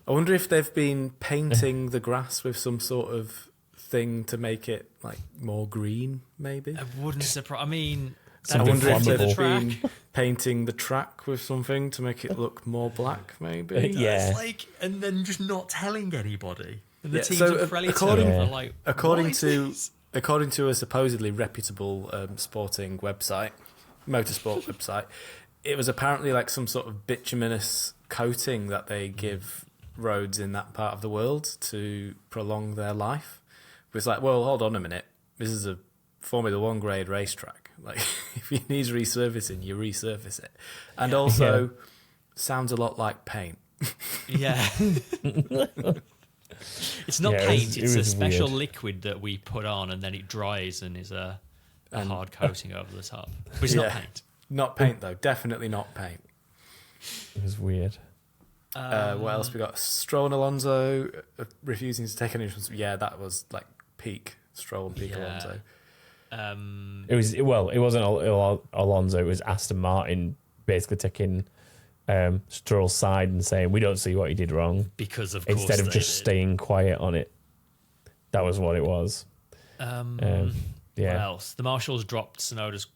I wonder if they've been painting the grass with some sort of thing to make it more green, maybe. It wouldn't surprise. I mean, I wonder if they've been painting the track with something to make it look more black, maybe. Yeah. It's and then just not telling anybody. And the teams so are according to a supposedly reputable sporting website, motorsport website, it was apparently like some sort of bituminous coating that they give roads in that part of the world to prolong their life. But it's like, well, hold on a minute. This is a Formula One grade racetrack. Like, if it needs resurfacing, you resurface it. And also, sounds a lot like paint. Yeah. It's not paint, it's a special liquid that we put on and then it dries and is a hard coating over the top. But it's not paint. Not paint, though. Definitely not paint. It was weird. What else we got? Stroll and Alonso refusing to take any responsibility. Yeah, that was like peak Stroll and peak Alonso. It wasn't Alonso, it was Aston Martin basically taking Stroll's side and saying, we don't see what he did wrong. Because of course instead of just staying quiet on it. That was what it was. What else? The marshals dropped Tsunoda's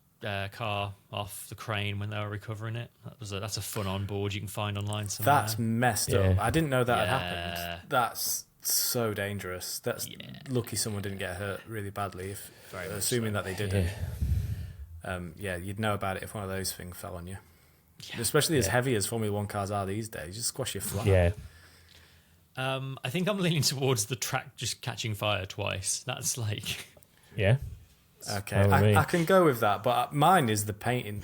car off the crane when they were recovering it. That's a fun on board you can find online somewhere. That's messed up. I didn't know that had happened. That's so dangerous. That's lucky someone didn't get hurt really badly. Assuming that they didn't. You'd know about it if one of those things fell on you. Yeah. Especially as heavy as Formula One cars are these days, just squash you flat. Yeah. I think I'm leaning towards the track just catching fire twice. That's like, okay, I can go with that, but mine is the painting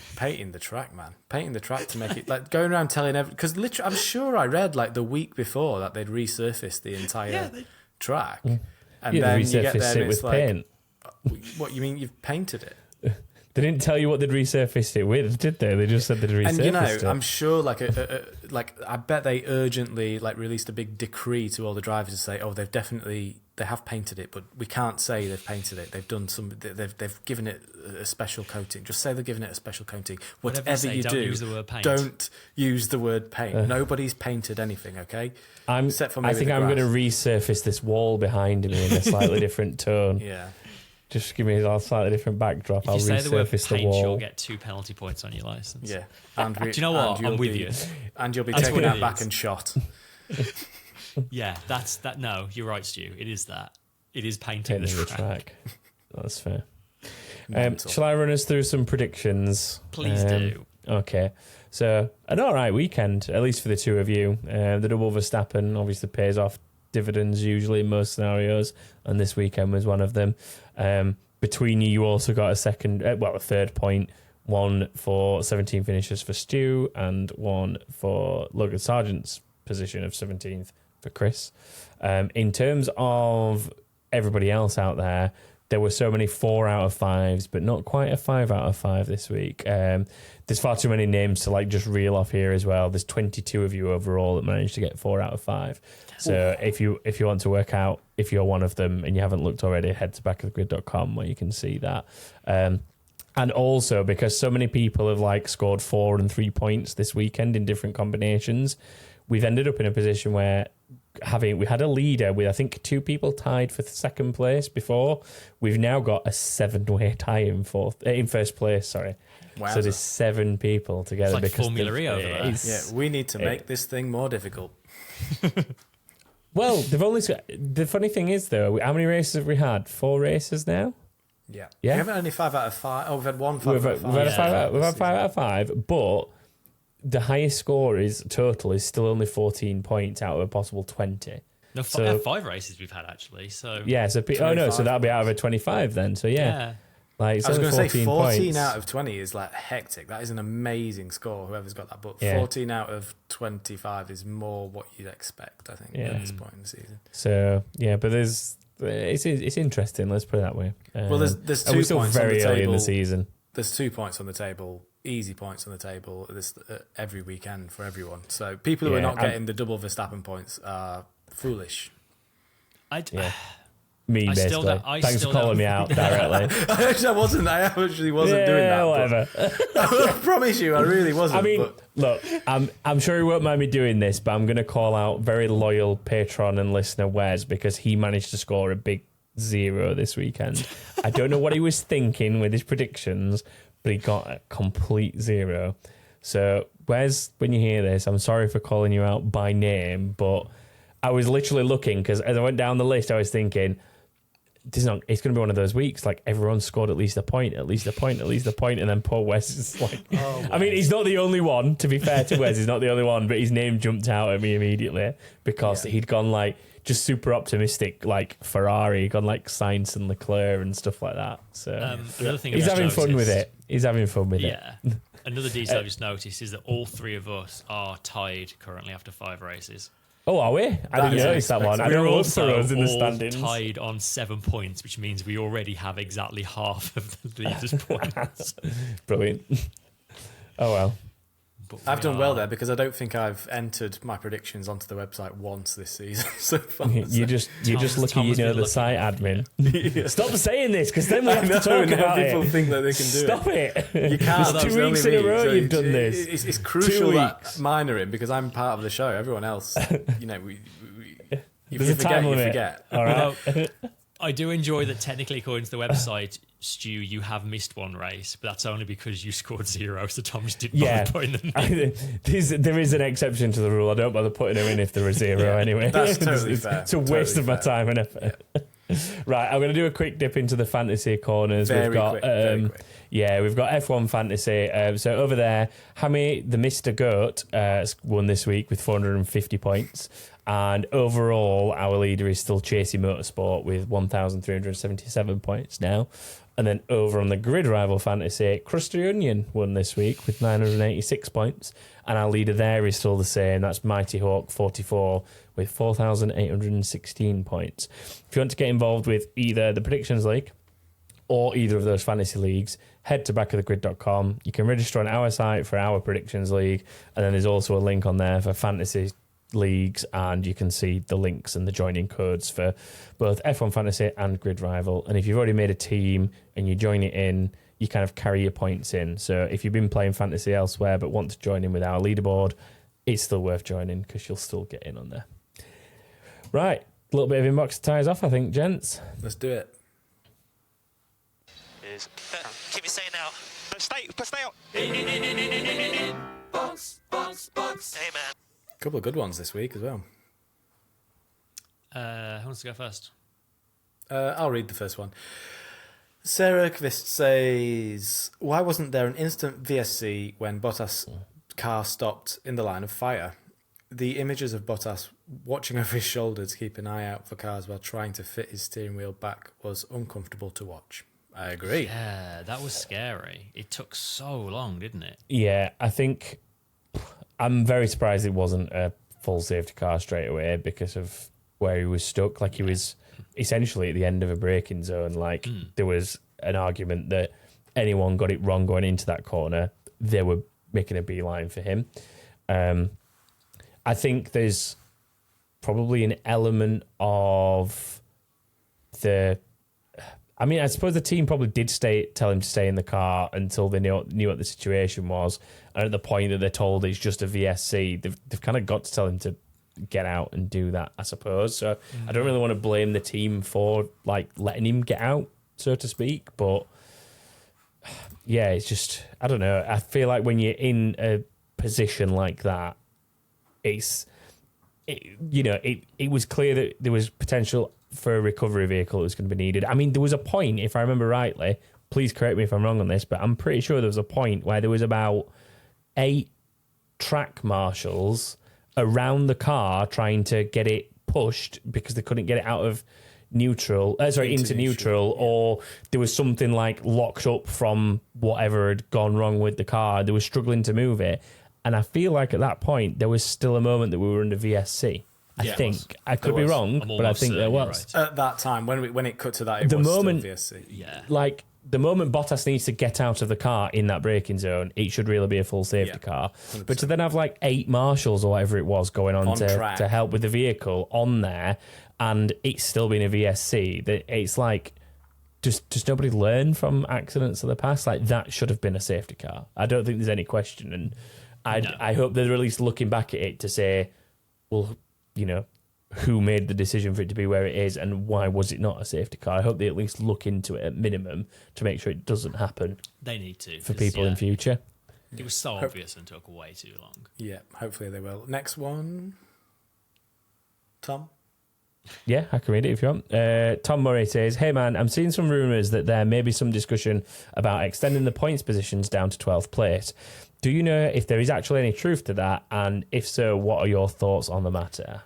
the track, man. Painting the track to make it like going around telling because literally, I'm sure I read like the week before that they'd resurfaced the entire track, and then you get there and it's like, paint. What you mean? You've painted it? They didn't tell you what they'd resurfaced it with, did they? They just said they'd resurfaced it. I'm sure, like I bet they urgently released a big decree to all the drivers to say, oh, they have painted it, but we can't say they've painted it. They've done they've given it a special coating. Just say they're giving it a special coating. Whatever you do, don't use the word paint. Nobody's painted anything, okay? I think I'm going to resurface this wall behind me in a slightly different tone. Yeah. Just give me a slightly different backdrop. I'll resurface the wall. You'll get 2 penalty points on your license. Yeah. Do you know what? I'm with you. And you'll be taken out back and shot. Yeah, that's that. No, you're right, Stu. It is that. It is painting the track. That's fair. Shall I run us through some predictions? Please do. Okay. So, an all right weekend, at least for the two of you. The double Verstappen obviously pays off dividends usually in most scenarios, and this weekend was one of them. Between you also got a third point, one for 17 finishes for Stu and one for Logan Sargent's position of 17th for Chris. In terms of everybody else out there, there were so many 4 out of 5s, but not quite a 5 out of 5 this week. There's far too many names to just reel off here as well. There's 22 of you overall that managed to get 4 out of 5. So if you want to work out if you're one of them and you haven't looked already, head to backofthegrid.com where you can see that. And also because so many people have scored 4 and 3 points this weekend in different combinations, we've ended up in a position where we had a leader with I think 2 people tied for second place before. We've now got a 7-way tie in first place. Sorry. Wow. So there's 7 people together. It's like Formula E over there. Yeah, we need to make this thing more difficult. Well, the funny thing is though, how many races have we had? 4 races now. Yeah. We haven't only 5 out of 5. Oh, we've had 1 5 out of 5. We've had 5 out of 5, but the highest score is still only 14 points out of a possible 20. No, 5 races we've had actually. So yeah, so that'll be out of a 25 then. So yeah. I was going to say 14 points. out of 20 is hectic. That is an amazing score, whoever's got that. But 14 out of 25 is more what you'd expect, I think, at this point in the season. So, yeah, but it's interesting, let's put it that way. Well, there's 2 points still on very the table. early in the season. There's 2 points on the table, easy points on the table every weekend for everyone. So people who are not getting the double Verstappen points are foolish. Me, basically. Thanks for calling me out directly. I actually wasn't doing that. Whatever. I promise you, I really wasn't. I mean, look, I'm sure he won't mind me doing this, but I'm going to call out very loyal patron and listener Wes because he managed to score a big 0 this weekend. I don't know what he was thinking with his predictions, but he got a complete 0. So, Wes, when you hear this, I'm sorry for calling you out by name, but I was literally looking because as I went down the list, I was thinking, it's going to be one of those weeks like everyone scored at least a point, and then poor Wes is like, I mean, he's not the only one, to be fair to Wes, he's not the only one, but his name jumped out at me immediately because he'd gone like just super optimistic, like Ferrari, gone like Sainz and Leclerc and stuff like that. So another thing he's having fun with it. Yeah. Another detail I've just noticed is that all three of us are tied currently after 5 races. Oh, are we? I didn't notice that one. I We're don't look also for us in the all standings. tied on 7 points, which means we already have exactly half of the leaders' points. Brilliant. Oh, well. But I've done well there because I don't think I've entered my predictions onto the website once this season so far. You're just lucky you know the site admin. Yeah. Stop saying this because then we have to talk about people it. think that they can do Stop it. it. You can't. It's 2 weeks in a row you've done this. It's crucial that mine are in because I'm part of the show. Everyone else, you know, There's a time limit. You forget. All right. I do enjoy that technically, according to the website, Stu, you have missed one race, but that's only because you scored 0, so Tom just didn't bother putting them in. There is an exception to the rule. I don't bother putting them in if there are 0 anyway. That's totally fair. It's a waste of my time and effort. Yeah. Right, I'm going to do a quick dip into the fantasy corners. Very quick. Yeah, we've got F1 fantasy. So over there, Hammy, the Mr. Goat, won this week with 450 points. And overall, our leader is still Chasey Motorsport with 1,377 points now. And then over on the Grid Rival Fantasy, Krusty Onion won this week with 986 points. And our leader there is still the same. That's Mighty Hawk 44 with 4,816 points. If you want to get involved with either the Predictions League or either of those fantasy leagues, head to backofthegrid.com. You can register on our site for our Predictions League. And then there's also a link on there for fantasy leagues, and you can see the links and the joining codes for both F1 Fantasy and Grid Rival. And if you've already made a team and you join it in, you kind of carry your points in. So if you've been playing fantasy elsewhere but want to join in with our leaderboard, it's still worth joining because you'll still get in on there. Right, a little bit of inbox to tie us off, I think, gents. Let's do it. Keep me saying now. But stay out. Box. Hey, man. Couple of good ones this week as well. Who wants to go first? I'll read the first one. Sarah Kvist says, why wasn't there an instant VSC when Bottas' car stopped in the line of fire? The images of Bottas watching over his shoulder to keep an eye out for cars while trying to fit his steering wheel back was uncomfortable to watch. I agree. Yeah, that was scary. It took so long, didn't it? Yeah, I think I'm very surprised it wasn't a full safety car straight away because of where he was stuck. Like, he was essentially at the end of a braking zone. Like, there was an argument that anyone got it wrong going into that corner, they were making a beeline for him. I think there's probably an element of I suppose the team probably did tell him to stay in the car until they knew what the situation was. And at the point that they're told it's just a VSC, they've kind of got to tell him to get out and do that, I suppose. So I don't really want to blame the team for like letting him get out, so to speak. But yeah, it's just, I don't know. I feel like when you're in a position like that, it was clear that there was potential for a recovery vehicle that was going to be needed. I mean, there was a point, if I remember rightly, please correct me if I'm wrong on this, but I'm pretty sure there was a point where there was about 8 track marshals around the car trying to get it pushed because they couldn't get it out of into neutral, or there was something like locked up from whatever had gone wrong with the car. They were struggling to move it. And I feel like at that point, there was still a moment that we were under VSC. I think. I could be wrong, but I think there was. Right. At that time, when it cut to that, it was still VSC. Yeah. Like, the moment Bottas needs to get out of the car in that braking zone, it should really be a full safety car. 100%. But to then have like 8 marshals or whatever it was going on to help with the vehicle on there, and it's still been a VSC, that it's like, does nobody learn from accidents of the past? Like, that should have been a safety car. I don't think there's any question. And I hope they're at least looking back at it to say, well, you know, who made the decision for it to be where it is and why was it not a safety car? I hope they at least look into it at minimum to make sure it doesn't happen. They need to. For people in future. It was so obvious and took way too long. Yeah, hopefully they will. Next one. Tom? Yeah, I can read it if you want. Tom Murray says, "Hey man, I'm seeing some rumours that there may be some discussion about extending the points positions down to 12th place. Do you know if there is actually any truth to that? And if so, what are your thoughts on the matter?"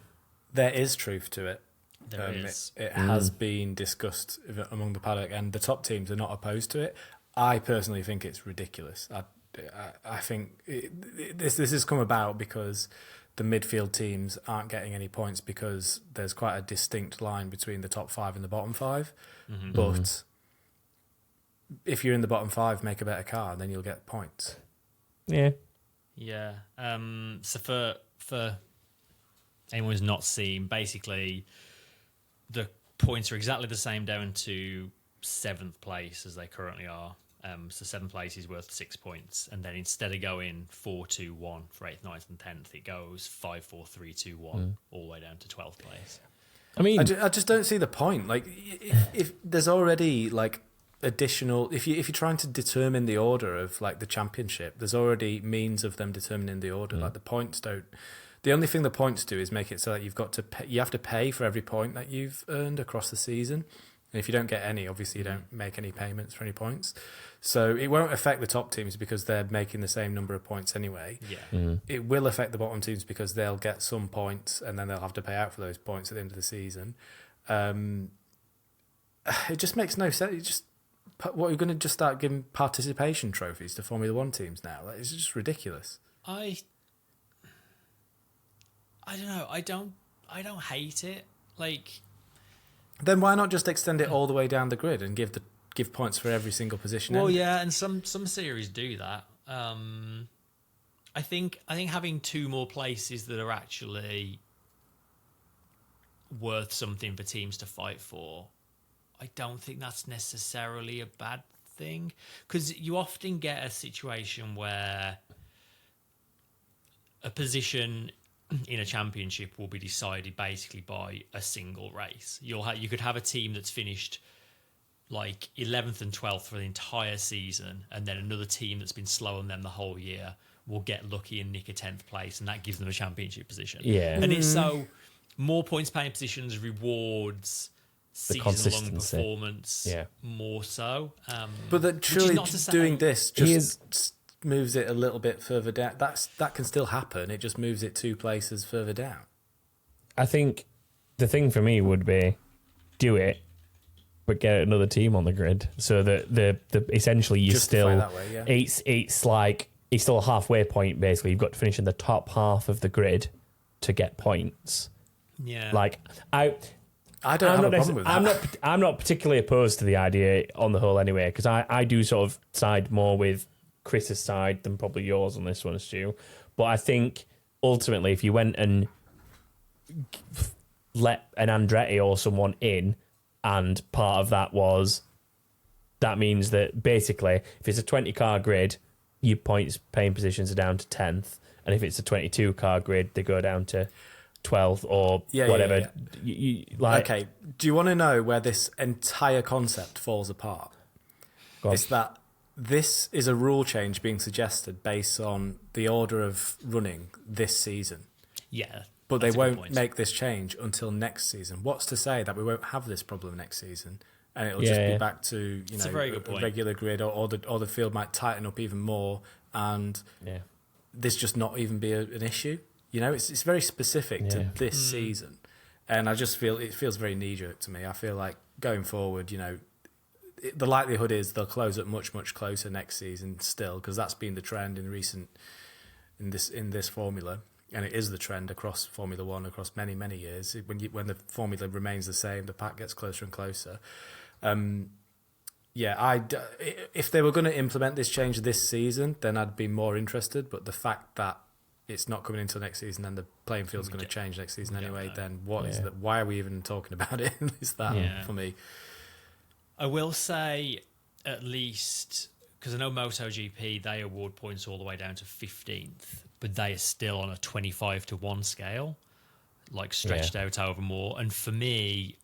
There is truth to it. There is. It has been discussed among the paddock, and the top teams are not opposed to it. I personally think it's ridiculous. I think this has come about because the midfield teams aren't getting any points because there's quite a distinct line between the top 5 and the bottom 5. Mm-hmm. But if you're in the bottom 5, make a better car, then you'll get points. Yeah. Yeah. So for anyone who's not seen, basically the points are exactly the same down to 7th place as they currently are. So 7th place is worth 6 points, and then instead of going 4-2-1 for 8th, 9th, and 10th, it goes 5-4-3-2-1 all the way down to 12th place. I mean, I just don't see the point. Like, if there's already like additional, if you're trying to determine the order of like the championship, there's already means of them determining the order. Like the points don't. The only thing the points do is make it so that you have to pay for every point that you've earned across the season. And if you don't get any, obviously you don't make any payments for any points. So it won't affect the top teams because they're making the same number of points anyway. Yeah. It will affect the bottom teams because they'll get some points and then they'll have to pay out for those points at the end of the season. It just makes no sense. What, you're going to just start giving participation trophies to Formula One teams now? It's just ridiculous. I don't know. I don't hate it. Like, then why not just extend it all the way down the grid and give points for every single position? Well, yeah, and some series do that. I think having 2 more places that are actually worth something for teams to fight for, I don't think that's necessarily a bad thing, because you often get a situation where a position in a championship will be decided basically by a single race. You could have a team that's finished like 11th and 12th for the entire season, and then another team that's been slow on them the whole year will get lucky and nick a 10th place, and that gives them a championship position. Yeah. And it's so more points paying positions rewards season-long performance more so. But that truly doing this just moves it a little bit further down. That can still happen. It just moves it 2 places further down. I think the thing for me would be do it, but get another team on the grid so that the essentially you still that way, yeah. It's like it's still a halfway point basically. You've got to finish in the top half of the grid to get points. Yeah, like I don't have a problem with that. I'm not particularly opposed to the idea on the whole anyway, because I do sort of side more with Chris's side than probably yours on this one, Stu. But I think ultimately, if you went and let an Andretti or someone in, and part of that means that basically, if it's a 20-car grid, your points paying positions are down to 10th, and if it's a 22-car grid, they go down to 12th or whatever. Yeah. Okay, do you want to know where this entire concept falls apart? It's that this is a rule change being suggested based on the order of running this season. Yeah. But they won't make this change until next season. What's to say that we won't have this problem next season, and it'll just be back to a regular grid, or the field might tighten up even more, and this just not even be an issue. It's very specific to this season, and I just feel it feels very knee-jerk to me. I feel like going forward, the likelihood is they'll close it much, much closer next season still, because that's been the trend in this formula, and it is the trend across Formula One across many, many years. When the formula remains the same, the pack gets closer and closer. If they were going to implement this change this season, then I'd be more interested. But the fact that it's not coming until next season and the playing field's going to change next season anyway, then what is that? Why are we even talking about it? Is that for me? I will say, at least, because I know MotoGP, they award points all the way down to 15th, but they are still on a 25-1 scale, like stretched out however more. And for me,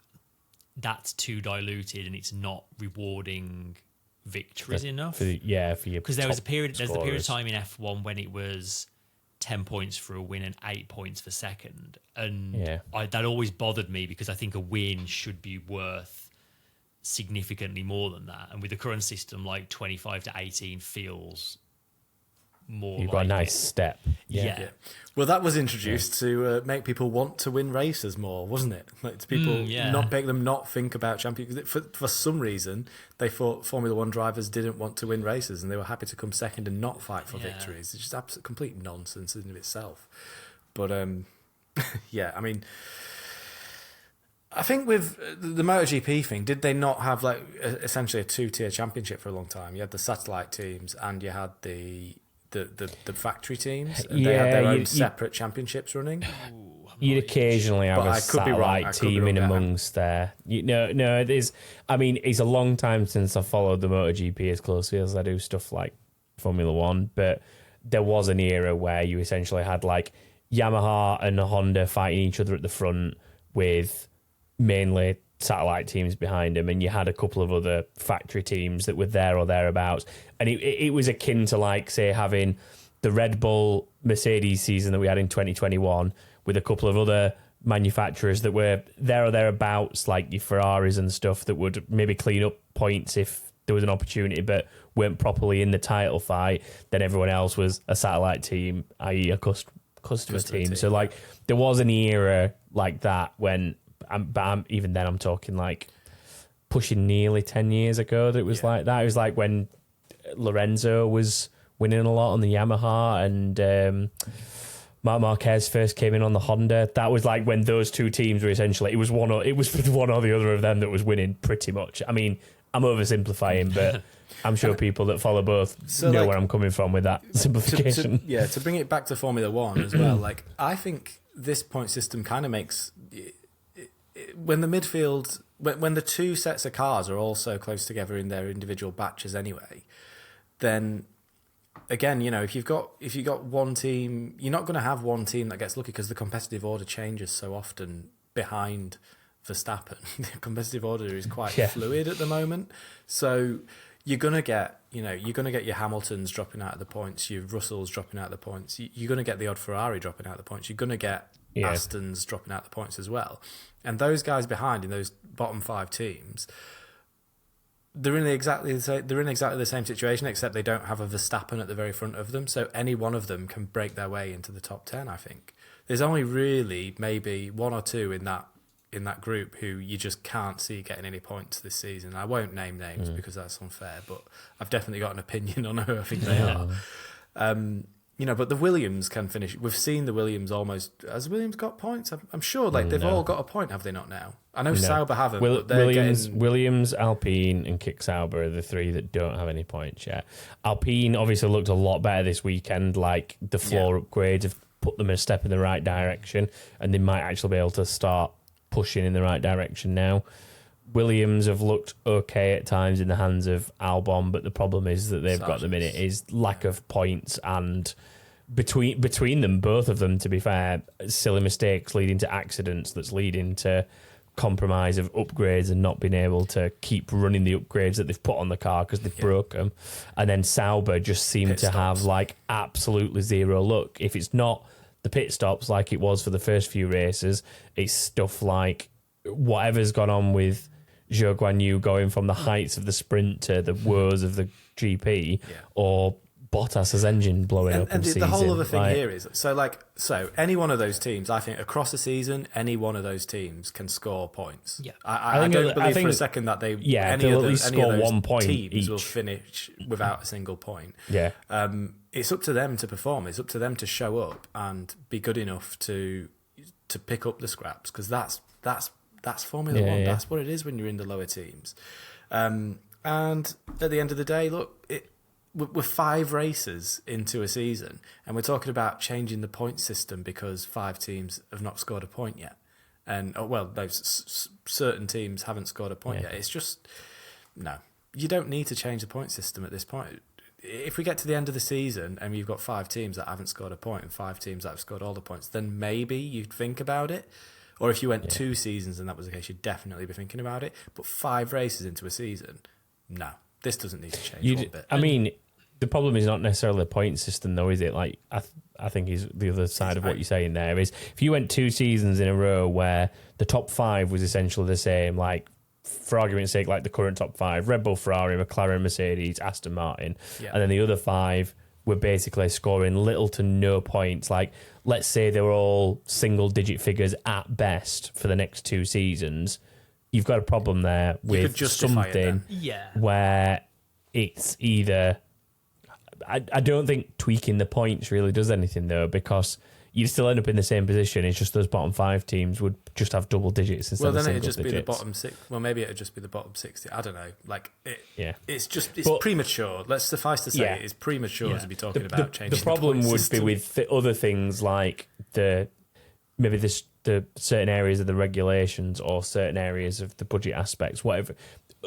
that's too diluted, and it's not rewarding victories enough. For you, because there's a period of time in F1 when it was 10 points for a win and 8 points for second. And Yeah. that always bothered me because I think a win should be worth significantly more than that. And with the current system, like 25 to 18 feels more You've got like a nice it. step. Yeah. Well, that was introduced to make people want to win races more, wasn't it? Like to people not make them not think about champions. For some reason, they thought Formula One drivers didn't want to win races, and they were happy to come second and not fight for victories. It's just absolute complete nonsense in and of itself. But yeah, I mean, I think with the MotoGP thing, did they not have like essentially a two-tier championship for a long time? You had the satellite teams and you had the factory teams. And they had their own separate championships running. You'd occasionally have a satellite team in amongst there. No, there's. I mean, it's a long time since I followed the MotoGP as closely as I do stuff like Formula One, but there was an era where you essentially had like Yamaha and Honda fighting each other at the front with mainly satellite teams behind them, and you had a couple of other factory teams that were there or thereabouts, and it was akin to like say having the Red Bull Mercedes season that we had in 2021 with a couple of other manufacturers that were there or thereabouts, like your Ferraris and stuff, that would maybe clean up points if there was an opportunity but weren't properly in the title fight. Then everyone else was a satellite team, i.e. a customer team. So like there was an era like that when even then I'm talking like pushing nearly 10 years ago that it was like that. It was like when Lorenzo was winning a lot on the Yamaha and Marc Marquez first came in on the Honda. That was like when those two teams were essentially, it was one or the other of them that was winning pretty much. I mean, I'm oversimplifying, but I'm sure people that follow both know where I'm coming from with that simplification. To bring it back to Formula One as well, like I think this point system kind of makes when the midfield, when the two sets of cars are all so close together in their individual batches anyway, then again, you know, if you've got one team, you're not going to have one team that gets lucky because the competitive order changes so often behind Verstappen. The competitive order is quite fluid at the moment, so you're going to get your Hamiltons dropping out of the points, your Russells dropping out of the points, you're going to get the odd Ferrari dropping out of the points, you're going to get Astons dropping out of the points as well, and those guys behind in those bottom five teams, they're in exactly the same situation, except they don't have a Verstappen at the very front of them. So any one of them can break their way into the top 10. I think there's only really maybe one or two in that group who you just can't see getting any points this season. I won't name names because that's unfair, but I've definitely got an opinion on who I think they are. You know, but the Williams can finish. We've seen the Williams almost. Has Williams got points? I'm sure like they've all got a point, have they not now? I know Sauber haven't. But they're Williams, Alpine, and Kick Sauber are the three that don't have any points yet. Alpine obviously looked a lot better this weekend. Like the floor upgrades have put them a step in the right direction, and they might actually be able to start pushing in the right direction now. Williams have looked okay at times in the hands of Albon, but the problem is that they've got at the minute is lack of points, and between them, both of them, to be fair, silly mistakes leading to accidents that's leading to compromise of upgrades and not being able to keep running the upgrades that they've put on the car because they've broke them. And then Sauber just seem to have like absolutely zero luck. If it's not the pit stops like it was for the first few races, it's stuff like whatever's gone on with Zhou Guanyu going from the heights of the sprint to the woes of the GP, or Bottas's engine blowing up. And the whole other thing here is so any one of those teams, I think across the season, any one of those teams can score points. Yeah, I don't believe for a second that any of those 1 point teams will finish without a single point. Yeah, it's up to them to perform. It's up to them to show up and be good enough to pick up the scraps, because that's Formula One. Yeah. That's what it is when you're in the lower teams. And at the end of the day, look, we're 5 races into a season, and we're talking about changing the point system because 5 teams have not scored a point yet. And, certain teams haven't scored a point yet. It's just, no, you don't need to change the point system at this point. If we get to the end of the season and you've got 5 teams that haven't scored a point and 5 teams that have scored all the points, then maybe you'd think about it. Or if you went 2 seasons and that was the case, you'd definitely be thinking about it. But 5 races into a season, no, this doesn't need to change one bit. I mean, the problem is not necessarily the point system, though, is it? Like, I I think is the other side of what you're saying there, is if you went 2 seasons in a row where the top 5 was essentially the same, like, for argument's sake, like the current top 5, Red Bull, Ferrari, McLaren, Mercedes, Aston Martin, and then the other 5 were basically scoring little to no points. Like, let's say they were all single-digit figures at best for the next 2 seasons. You've got a problem there with something where it's either... I don't think tweaking the points really does anything, though, because you'd still end up in the same position. It's just those bottom 5 teams would just have double digits instead of single digits. Well, then it'd just be the bottom 6. Well, maybe it'd just be the bottom 60. I don't know. Like, it's premature. Let's suffice to say it's premature to be talking about changing the problem would system. be with other things like the certain areas of the regulations or certain areas of the budget aspects, whatever,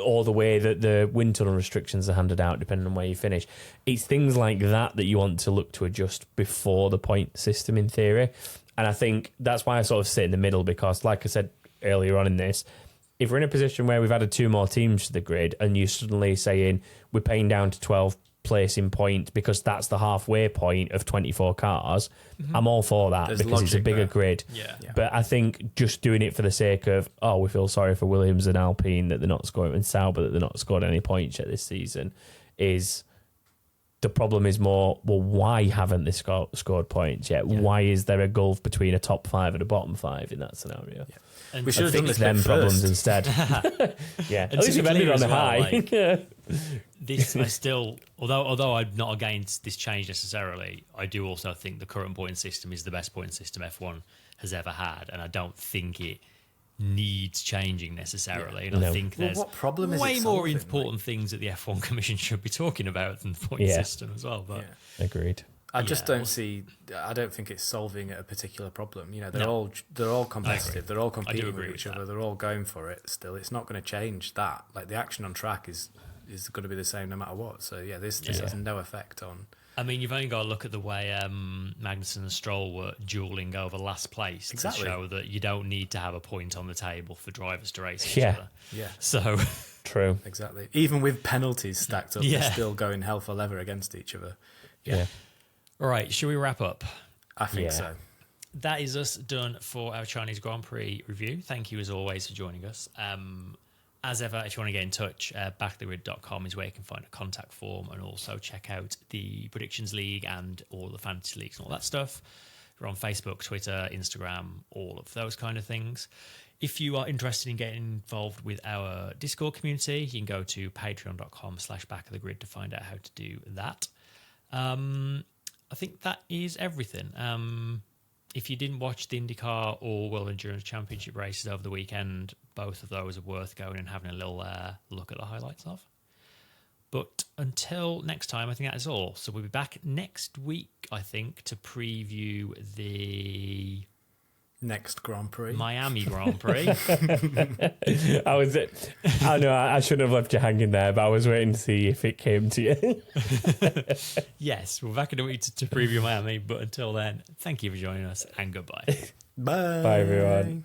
or the way that the wind tunnel restrictions are handed out depending on where you finish. It's things like that you want to look to adjust before the point system, in theory. And I think that's why I sort of sit in the middle, because like I said earlier on in this, if we're in a position where we've added 2 more teams to the grid and you're suddenly saying we're paying down to 12th place in point because that's the halfway point of 24 cars, I'm all for that. There's because it's a bigger grid. But I think just doing it for the sake of, we feel sorry for Williams and Alpine that they're not scoring, and Sauber that they're not scored any points yet this season, is the problem is more, well, why haven't they scored points yet? Why is there a gulf between a top 5 and a bottom 5 in that scenario? And we should have done this them problems instead. At least we've ended on a high. This I still, although I'm not against this change necessarily, I do also think the current point system is the best point system F1 has ever had, and I don't think it needs changing necessarily. And I think there's what problem is way more important things that the F1 Commission should be talking about than the point system as well. But agreed. I just don't see. I don't think it's solving a particular problem. You know, they're all competitive. They're all competing with each other. They're all going for it. Still, it's not going to change that. Like, the action on track is going to be the same no matter what. So this has no effect on. I mean, you've only got to look at the way Magnussen and Stroll were dueling over last place to show that you don't need to have a point on the table for drivers to race each other. Yeah. So true. Exactly. Even with penalties stacked up, they're still going hell for leather against each other. Yeah. All right, should we wrap up? I think so. That is us done for our Chinese Grand Prix review. Thank you, as always, for joining us. As ever, if you want to get in touch, backthegrid.com is where you can find a contact form, and also check out the Predictions League and all the fantasy leagues and all that stuff. We're on Facebook, Twitter, Instagram, all of those kind of things. If you are interested in getting involved with our Discord community, you can go to patreon.com/backofthegrid to find out how to do that. I think that is everything. If you didn't watch the IndyCar or World Endurance Championship races over the weekend, both of those are worth going and having a little look at the highlights of. But until next time, I think that is all. So we'll be back next week, I think, to preview the next Grand Prix, Miami Grand Prix. I know I shouldn't have left you hanging there, but I was waiting to see if it came to you. Yes, we're back in a week to preview Miami, but until then, thank you for joining us, and goodbye. Bye. Bye, everyone.